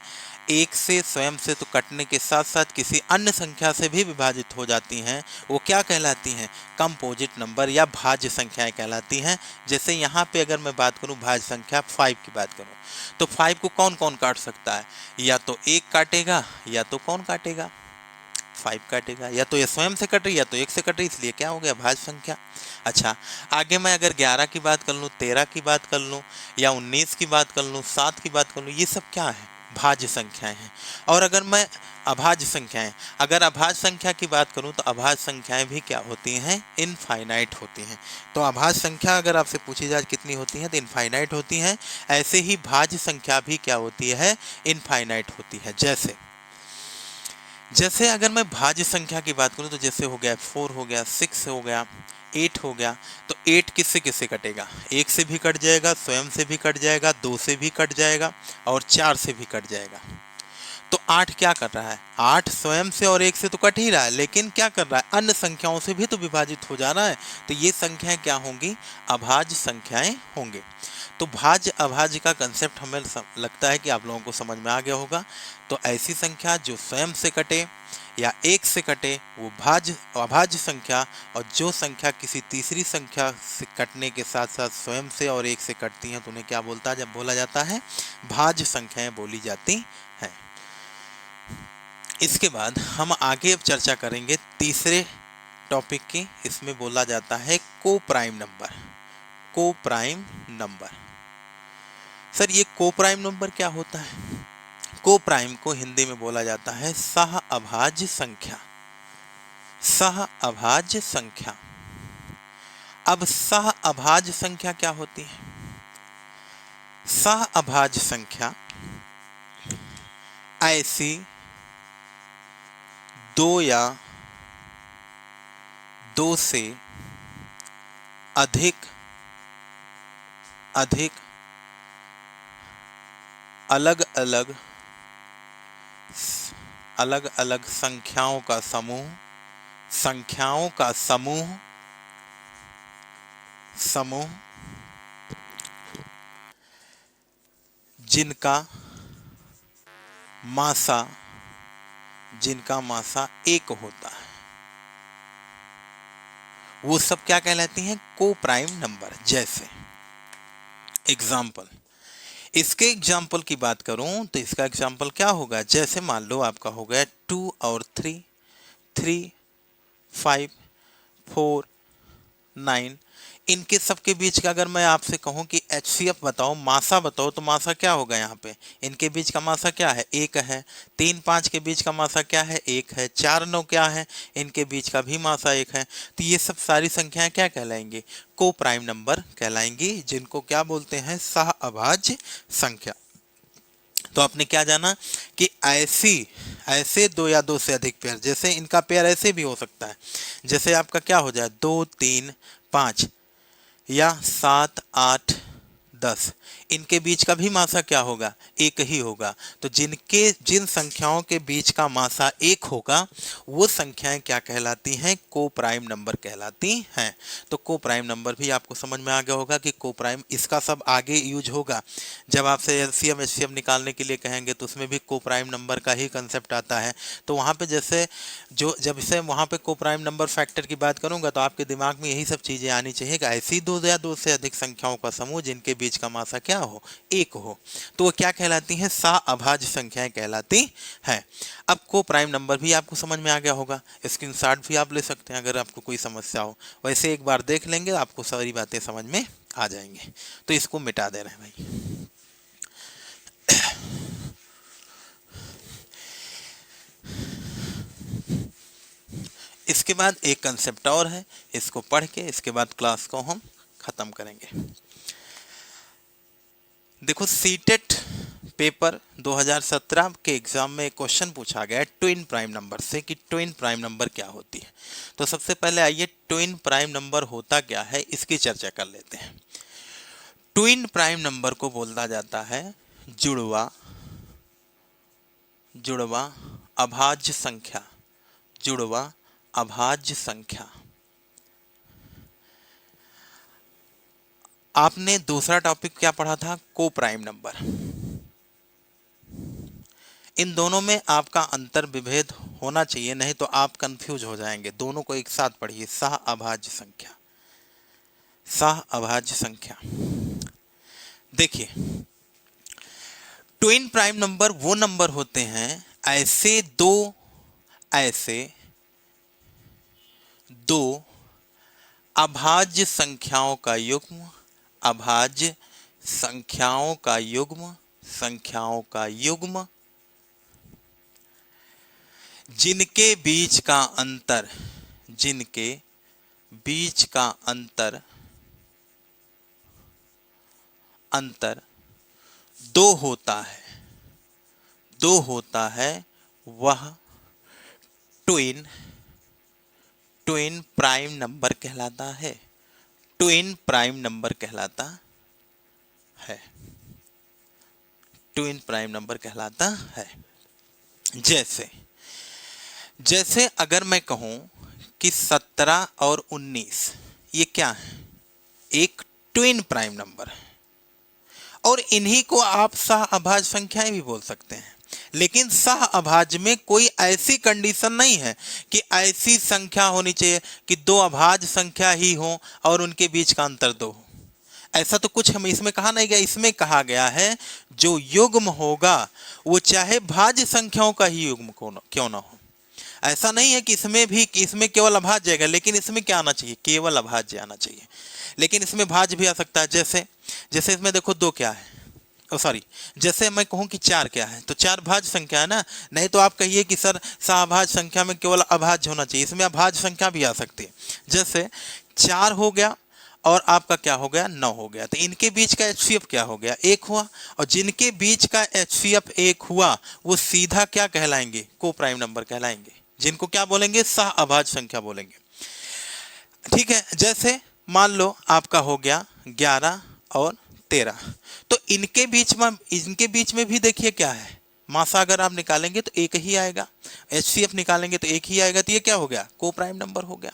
एक से, स्वयं से तो कटने के साथ साथ किसी अन्य संख्या से भी विभाजित हो जाती हैं, वो क्या कहलाती हैं? कंपोजिट नंबर या भाज्य संख्याएं कहलाती हैं। जैसे यहाँ पे अगर मैं बात करूँ भाज्य संख्या 5 की बात करूँ, तो 5 को कौन कौन काट सकता है? या तो एक काटेगा, या तो कौन काटेगा? 5 काटेगा। या तो ये स्वयं से कट रही, या तो एक से कट रही, इसलिए क्या हो गया? भाज्य संख्या। अच्छा, आगे मैं अगर 11 की बात कर लूँ, 13 की बात कर लूँ, या 19 की बात कर लूँ, 7 की बात कर लूँ, ये सब क्या है? भाज्य संख्याएं हैं। और अगर मैं अभाज्य संख्या की बात करूं तो अभाज्य संख्याएं भी क्या होती हैं? इनफाइनाइट होती हैं। तो अभाज्य संख्या अगर आपसे पूछी जाए कितनी होती है, तो इनफाइनाइट होती हैं। ऐसे ही भाज्य संख्या भी क्या होती है? इनफाइनाइट होती है। जैसे अगर मैं भाज्य संख्या की बात करूं तो जैसे हो गया 4 हो गया, 6 हो गया, 8 हो गया। तो 8 किससे किससे कटेगा? एक से भी कट जाएगा, स्वयं से भी कट जाएगा, 2 से भी कट जाएगा, और 4 से भी कट जाएगा। तो 8 क्या कर रहा है? 8 स्वयं से और एक से तो कट ही रहा है, लेकिन क्या कर रहा है? अन्य संख्याओं से भी तो विभाजित हो जा रहा है। तो ये संख्याएं क्या होंगी? अभाज्य संख्याएं होंगी। तो भाज्य अभाज्य का कंसेप्ट हमें लगता है कि आप लोगों को समझ में आ गया होगा। तो ऐसी संख्या जो स्वयं से कटे या एक से कटे, वो अभाज्य संख्या। और जो संख्या किसी तीसरी संख्या से कटने के साथ साथ स्वयं से और एक से कटती हैं, तो उन्हें क्या बोला जाता है? भाज्य संख्याएं बोली जाती हैं। इसके बाद हम आगे अब चर्चा करेंगे तीसरे टॉपिक की। इसमें बोला जाता है को प्राइम नंबर। को प्राइम नंबर। सर ये को प्राइम नंबर क्या होता है? को प्राइम को हिंदी में बोला जाता है सह अभाज्य संख्या। सह अभाज्य संख्या। अब सह अभाज्य संख्या क्या होती है? सह अभाज्य संख्या ऐसी दो या दो से अधिक अलग अलग संख्याओं का समूह जिनका मासा एक होता है, वो सब क्या कहलाती हैं? को प्राइम नंबर। जैसे एग्जाम्पल, इसके एग्जाम्पल की बात करूं तो इसका एग्जाम्पल क्या होगा? जैसे मान लो आपका हो गया 2 और 3, 3, 5, 4, 9। इनके सबके बीच का अगर मैं आपसे कहूं कि HCF बताओ, मासा बताओ, तो मासा क्या होगा? यहाँ पे इनके बीच का मासा क्या है? 1 है। 3, 5 के बीच का मासा क्या है? 1 है। 4, 9 क्या है? इनके बीच का भी मासा 1 है। तो ये सब सारी संख्याएं क्या कहलाएंगी? को प्राइम नंबर कहलाएंगी, जिनको क्या बोलते हैं? सह अभाज्य संख्या। तो आपने क्या जाना कि ऐसे दो या दो से अधिक पेयर, जैसे इनका पेयर ऐसे भी हो सकता है, जैसे आपका क्या हो जाए 2, 3, 5 या 7, 8, 10। इनके बीच का भी मासा क्या होगा? एक ही होगा। तो जिन संख्याओं के बीच का मासा एक होगा, वो संख्याएं क्या कहलाती हैं? को प्राइम नंबर कहलाती हैं। तो को प्राइम नंबर भी आपको समझ में आ गया होगा कि को प्राइम, इसका सब आगे यूज होगा जब आपसे एलसीएम एचसीएफ निकालने के लिए कहेंगे, तो उसमें भी को प्राइम नंबर का ही कंसेप्ट आता है। तो वहाँ पे जैसे जब से वहाँ पे को प्राइम नंबर फैक्टर की बात करूँगा, तो आपके दिमाग में यही सब चीज़ें आनी चाहिए कि ऐसी दो या दो से अधिक संख्याओं का समूह जिनके बीच का मासा क्या हो? एक हो। तो वो क्या कहलाती हैं? सह अभाज्य संख्याएं कहलाती हैं। अब को प्राइम नंबर भी आपको समझ में आ गया होगा। स्क्रीनशॉट भी आप ले सकते हैं अगर आपको कोई समस्या हो। वैसे एक बार देख लेंगे आपको सारी बातें समझ में आ जाएंगी। तो इसको मिटा दे रहे हैं भाई। इसके बाद एक कंसेप्ट और है, इसको पढ़ के इसके बाद क्लास को हम खत्म करेंगे। देखो, सीटेट पेपर 2017 के एग्जाम में क्वेश्चन पूछा गया ट्विन प्राइम नंबर से कि ट्विन प्राइम नंबर क्या होती है। तो सबसे पहले आइए ट्विन प्राइम नंबर होता क्या है इसकी चर्चा कर लेते हैं। ट्विन प्राइम नंबर को बोला जाता है जुड़वा अभाज्य संख्या। जुड़वा अभाज्य संख्या। आपने दूसरा टॉपिक क्या पढ़ा था? को प्राइम नंबर। इन दोनों में आपका अंतर विभेद होना चाहिए, नहीं तो आप कंफ्यूज हो जाएंगे। दोनों को एक साथ पढ़िए। सह अभाज्य संख्या। सह अभाज्य संख्या। देखिए, ट्विन प्राइम नंबर वो नंबर होते हैं ऐसे दो अभाज्य संख्याओं का युग्म। अभाज्य संख्याओं का युग्म जिनके बीच का अंतर दो होता है, वह ट्विन प्राइम नंबर कहलाता है। ट्विन प्राइम नंबर कहलाता है। ट्विन प्राइम नंबर कहलाता है। जैसे अगर मैं कहूं कि 17 और 19 ये क्या है? एक ट्विन प्राइम नंबर है। और इन्हीं को आप सह अभाज्य संख्याएं भी बोल सकते हैं। लेकिन सह अभाज्य में कोई ऐसी कंडीशन नहीं है कि ऐसी संख्या होनी चाहिए कि दो अभाज्य संख्या ही हो और उनके बीच का अंतर 2 हो। ऐसा तो कुछ हम इसमें कहा नहीं गया, इसमें कहा गया है जो युग्म होगा वो चाहे भाज्य संख्याओं का ही युग्म क्यों ना हो। ऐसा नहीं है कि इसमें केवल अभाज्य आएगा, लेकिन इसमें क्या आना चाहिए, केवल अभाज्य आना चाहिए। लेकिन इसमें भाज्य भी आ सकता है, जैसे जैसे इसमें देखो 2 क्या है, सॉरी, जैसे मैं कहूं कि 4 क्या है, तो 4 भाज्य संख्या है ना। नहीं तो आप कहिए कि सर सहभाज्य संख्या में केवल अभाज्य होना चाहिए, इसमें अभाज्य संख्या भी आ सकती है। जैसे 4 हो गया और आपका क्या हो गया, 9 हो गया, तो इनके बीच का एचसीएफ क्या हो गया, 1 हुआ। और जिनके बीच का एचसीएफ 1 हुआ वो सीधा क्या कहलाएंगे, को प्राइम नंबर कहलाएंगे, जिनको क्या बोलेंगे, सह अभाज्य संख्या बोलेंगे। ठीक है, जैसे मान लो आपका हो गया 11 और 13, तो इनके बीच में भी देखिए क्या है, मासा अगर आप निकालेंगे तो 1 ही आएगा, एचसीएफ निकालेंगे तो 1 ही आएगा, तो ये क्या हो गया, को प्राइम नंबर हो गया।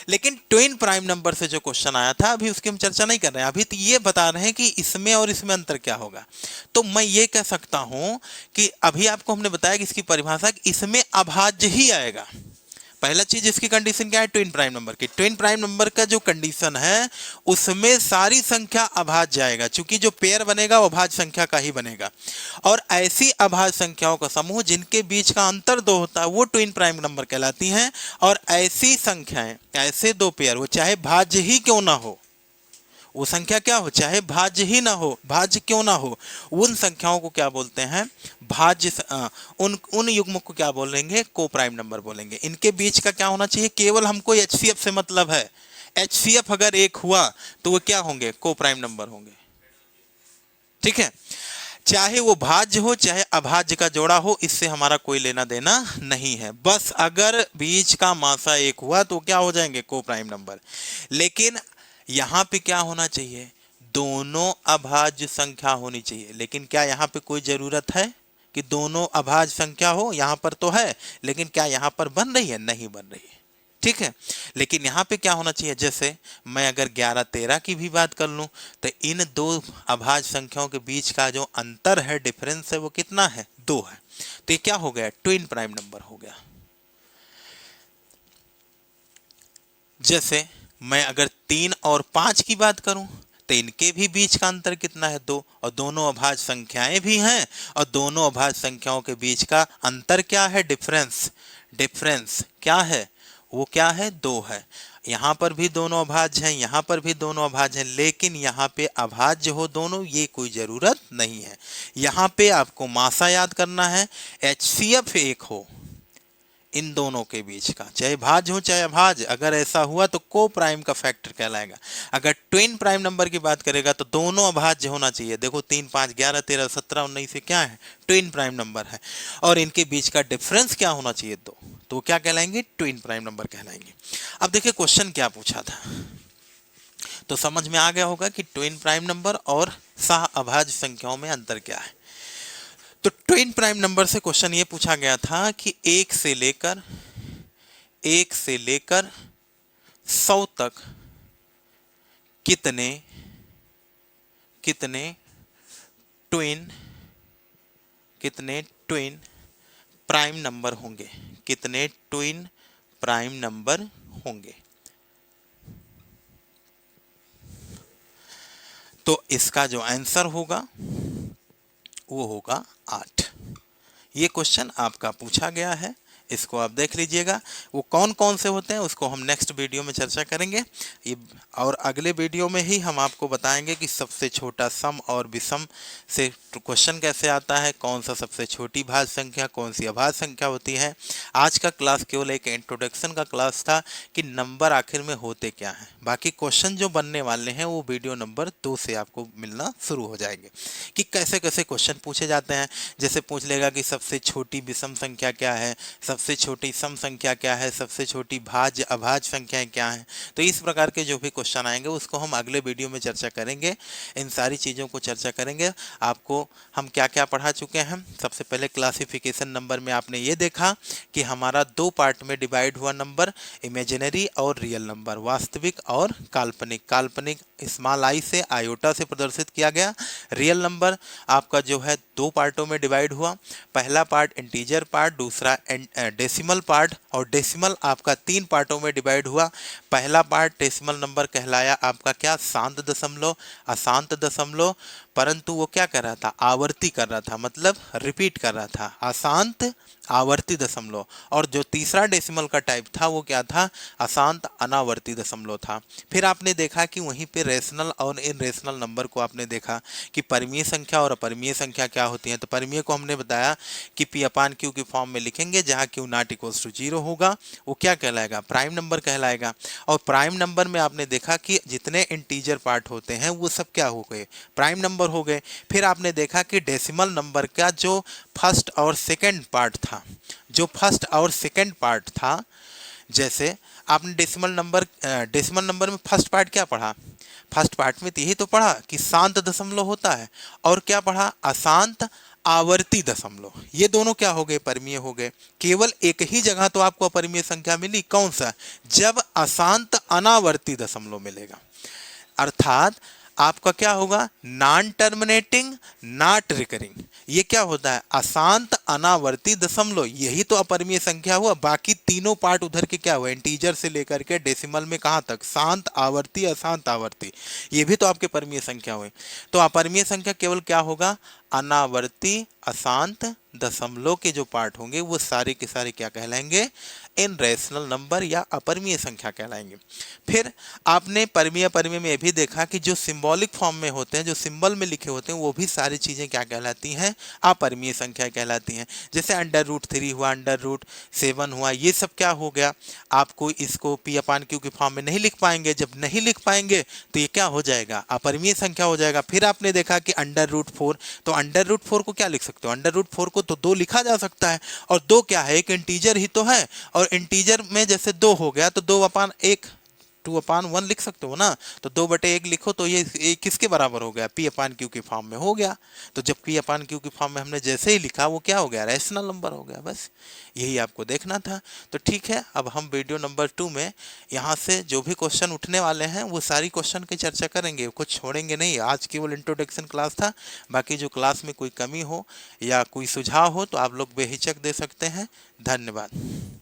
लेकिन ट्विन प्राइम नंबर से जो क्वेश्चन आया था अभी उसकी हम चर्चा नहीं कर रहे हैं, अभी तो ये बता रहे हैं कि इसमें और इसमें अंतर क्या होगा। तो मैं ये कह सकता हूं कि अभी आपको हमने बताया कि इसकी परिभाषा कि इसमें अभाज्य ही आएगा। पहला चीज इसकी कंडीशन क्या है, ट्विन प्राइम नंबर की। ट्विन प्राइम नंबर का जो कंडीशन है उसमें सारी संख्या अभाज्य आएगा, क्योंकि जो पेयर बनेगा वो अभाज्य संख्या का ही बनेगा। और ऐसी अभाज्य संख्याओं का समूह जिनके बीच का अंतर 2 होता है वो ट्विन प्राइम नंबर कहलाती हैं। और ऐसी संख्याएं, ऐसे 2 पेयर, वो चाहे भाज्य ही क्यों ना हो, वो संख्या क्या हो, चाहे भाज्य ही ना हो, भाज्य क्यों ना हो, उन संख्याओं को क्या बोलते हैं, भाज्य, उन युग्मों को क्या बोलेंगे, को प्राइम नंबर बोलेंगे। इनके बीच का क्या होना चाहिए, केवल हमको एचसीएफ से मतलब है, एचसीएफ अगर 1 हुआ तो वो क्या होंगे, को प्राइम नंबर होंगे। ठीक है, चाहे वो भाज्य हो चाहे अभाज्य का जोड़ा हो, इससे हमारा कोई लेना देना नहीं है। बस अगर बीच का मासा 1 हुआ तो क्या हो जाएंगे, को प्राइम नंबर। लेकिन यहां पे क्या होना चाहिए, दोनों अभाज्य संख्या होनी चाहिए। लेकिन क्या यहां पे कोई जरूरत है कि दोनों अभाज्य संख्या हो, यहां पर तो है, लेकिन क्या यहां पर बन रही है, नहीं बन रही है। ठीक है, लेकिन यहां पे क्या होना चाहिए, जैसे मैं अगर 11-13 की भी बात कर लूं तो इन 2 अभाज्य संख्याओं के बीच का जो अंतर है, डिफरेंस है, वो कितना है, 2 है। तो ये क्या हो गया, ट्विन प्राइम नंबर हो गया। जैसे मैं अगर 3 और 5 की बात करूं तो इनके भी बीच का अंतर कितना है, 2, और दोनों अभाज्य संख्याएं भी हैं, और दोनों अभाज्य संख्याओं के बीच का अंतर क्या है, डिफरेंस। डिफरेंस क्या है, वो क्या है, 2 है। यहाँ पर भी दोनों अभाज्य हैं, यहाँ पर भी दोनों अभाज्य हैं, लेकिन यहाँ पे अभाज्य हो दोनों ये कोई जरूरत नहीं है। यहाँ पे आपको मासा याद करना है, एचसीएफ 1 हो इन दोनों के बीच का, चाहे भाज्य हो चाहे अभाज्य, अगर ऐसा हुआ तो को प्राइम का फैक्टर कहलाएगा। अगर ट्विन प्राइम नंबर की बात करेगा तो दोनों अभाज्य होना चाहिए। देखो 3, 5, 11, 13, 17, 19 से क्या है, ट्विन प्राइम नंबर है। और इनके बीच का डिफरेंस क्या होना चाहिए, 2, तो क्या कहलाएंगे, ट्विन प्राइम नंबर कहलाएंगे। अब देखिए क्वेश्चन क्या पूछा था, तो समझ में आ गया होगा कि ट्विन प्राइम नंबर और सह अभाज्य संख्याओं में अंतर क्या है। तो ट्विन प्राइम नंबर से क्वेश्चन ये पूछा गया था कि 1 से लेकर 100 तक कितने ट्विन प्राइम नंबर होंगे, कितने ट्विन प्राइम नंबर होंगे। तो इसका जो आंसर होगा वो होगा 8। ये क्वेश्चन आपका पूछा गया है, इसको आप देख लीजिएगा। वो कौन कौन से होते हैं उसको हम नेक्स्ट वीडियो में चर्चा करेंगे। ये और अगले वीडियो में ही हम आपको बताएंगे कि सबसे छोटा सम और विषम से क्वेश्चन कैसे आता है, कौन सा सबसे छोटी भाज्य संख्या, कौन सी अभाज्य संख्या होती है। आज का क्लास केवल एक इंट्रोडक्शन का क्लास था कि नंबर आखिर में होते क्या हैं। बाकी क्वेश्चन जो बनने वाले हैं वो वीडियो नंबर 2 से आपको मिलना शुरू हो जाएंगे कि कैसे कैसे क्वेश्चन पूछे जाते हैं। जैसे पूछ लेगा कि सबसे छोटी विषम संख्या क्या है, सबसे छोटी सम संख्या क्या है, सबसे छोटी भाज्य अभाज्य संख्याएं क्या हैं। तो इस प्रकार के जो भी क्वेश्चन आएंगे उसको हम अगले वीडियो में चर्चा करेंगे। इन सारी चीज़ों को चर्चा करेंगे। आपको हम क्या क्या पढ़ा चुके हैं, सबसे पहले क्लासिफिकेशन नंबर में आपने ये देखा कि हमारा 2 पार्ट में डिवाइड हुआ नंबर, इमेजिनरी और रियल नंबर, वास्तविक और काल्पनिक। काल्पनिक स्मॉल आई से आयोटा से प्रदर्शित किया गया। रियल नंबर आपका जो है 2 पार्टों में डिवाइड हुआ, पहला पार्ट इंटीजर पार्ट, दूसरा डेसिमल पार्ट, और डेसिमल आपका 3 पार्टों में डिवाइड हुआ। पहला पार्ट डेसिमल नंबर कहलाया आपका क्या, शांत दशमलव, अशांत दशमलव, परंतु वो क्या कर रहा था, आवर्ती कर रहा था, मतलब रिपीट कर रहा था, अशांत आवर्ती दशमलव। और जो तीसरा डेसिमल का टाइप था वो क्या था, अशांत अनावर्ती दशमलव था। फिर आपने देखा कि वहीं पे रेशनल और इनरेशनल नंबर को आपने देखा कि परिमेय संख्या और अपरिमेय संख्या क्या होती है। तो परिमेय को हमने बताया कि पी अपान क्यू की फॉर्म में लिखेंगे, जहाँ क्यू नॉट इक्वल्स टू 0 होगा वो क्या कहलाएगा, प्राइम नंबर कहलाएगा। और प्राइम नंबर में आपने देखा कि जितने इंटीजर पार्ट होते हैं वो सब क्या हो गए, प्राइम नंबर हो गए। फिर आपने देखा कि डेसिमल नंबर का जो फर्स्ट और सेकंड पार्ट था, जो फर्स्ट और सेकंड पार्ट था, जैसे आपने डेसिमल नंबर में फर्स्ट पार्ट क्या पढ़ा, फर्स्ट पार्ट में तो यही तो पढ़ा कि शांत दशमलव होता है, और क्या पढ़ा, अशांत आवर्ती दशमलव। ये दोनों क्या हो गए, परिमेय हो गए। केवल एक ही जगह तो आपको अपरिमेय संख्या मिली, कौन सा, जब अशांत अनावर्ती दशमलव मिलेगा, अर्थात आपका क्या होगा, नॉन टर्मिनेटिंग नॉट रिकरिंग। ये क्या होता है, अशांत अनावर्ती दशमलव, यही तो अपरिमेय संख्या हुआ। बाकी तीनों पार्ट उधर के क्या हुए, इंटीजर से लेकर के डेसिमल में कहाँ तक, शांत आवर्ती अशांत आवर्ती, ये भी तो आपके परिमेय संख्या हुए। तो अपरिमेय संख्या केवल क्या होगा, अनावर्ती अशांत दशमलव के जो पार्ट होंगे वो सारे के सारे क्या कहलाएंगे, इन रैशनल नंबर या अपरिमेय संख्या कहलाएंगे। फिर आपने परिमेय अपरिमेय में ये भी देखा कि जो सिंबॉलिक फॉर्म में होते हैं, जो सिंबल में लिखे होते हैं, वो भी सारी चीज़ें क्या कहलाती हैं, अपरिमेय संख्या कहलाती हैं। जैसे √3 हुआ, √7 हुआ, ये सब क्या हो गया, आपको इसको पी अपान क्यू की फॉर्म में नहीं लिख पाएंगे। जब नहीं लिख पाएंगे तो ये क्या हो जाएगा, अपरिमेय संख्या हो जाएगा। फिर आपने देखा कि √4, तो √4 को क्या लिख सकते हो, √4 को तो 2 लिखा जा सकता है, और 2 क्या है, एक इंटीजर ही तो है, और इंटीजर में जैसे 2 हो गया तो 2/1 2/1 लिख सकते हो ना। तो 2/1 लिखो तो ये किसके बराबर हो गया, पी अपान क्यू की फॉर्म में हो गया। तो जब पी अपान क्यू की फॉर्म में हमने जैसे ही लिखा वो क्या हो गया, रैशनल नंबर हो गया। बस यही आपको देखना था। तो ठीक है, अब हम वीडियो नंबर 2 में यहाँ से जो भी क्वेश्चन उठने वाले हैं वो सारी क्वेश्चन की चर्चा करेंगे, कुछ छोड़ेंगे नहीं। आज केवल इंट्रोडक्शन क्लास था, बाकी जो क्लास में कोई कमी हो या कोई सुझाव हो तो आप लोग बेहिचक दे सकते हैं। धन्यवाद।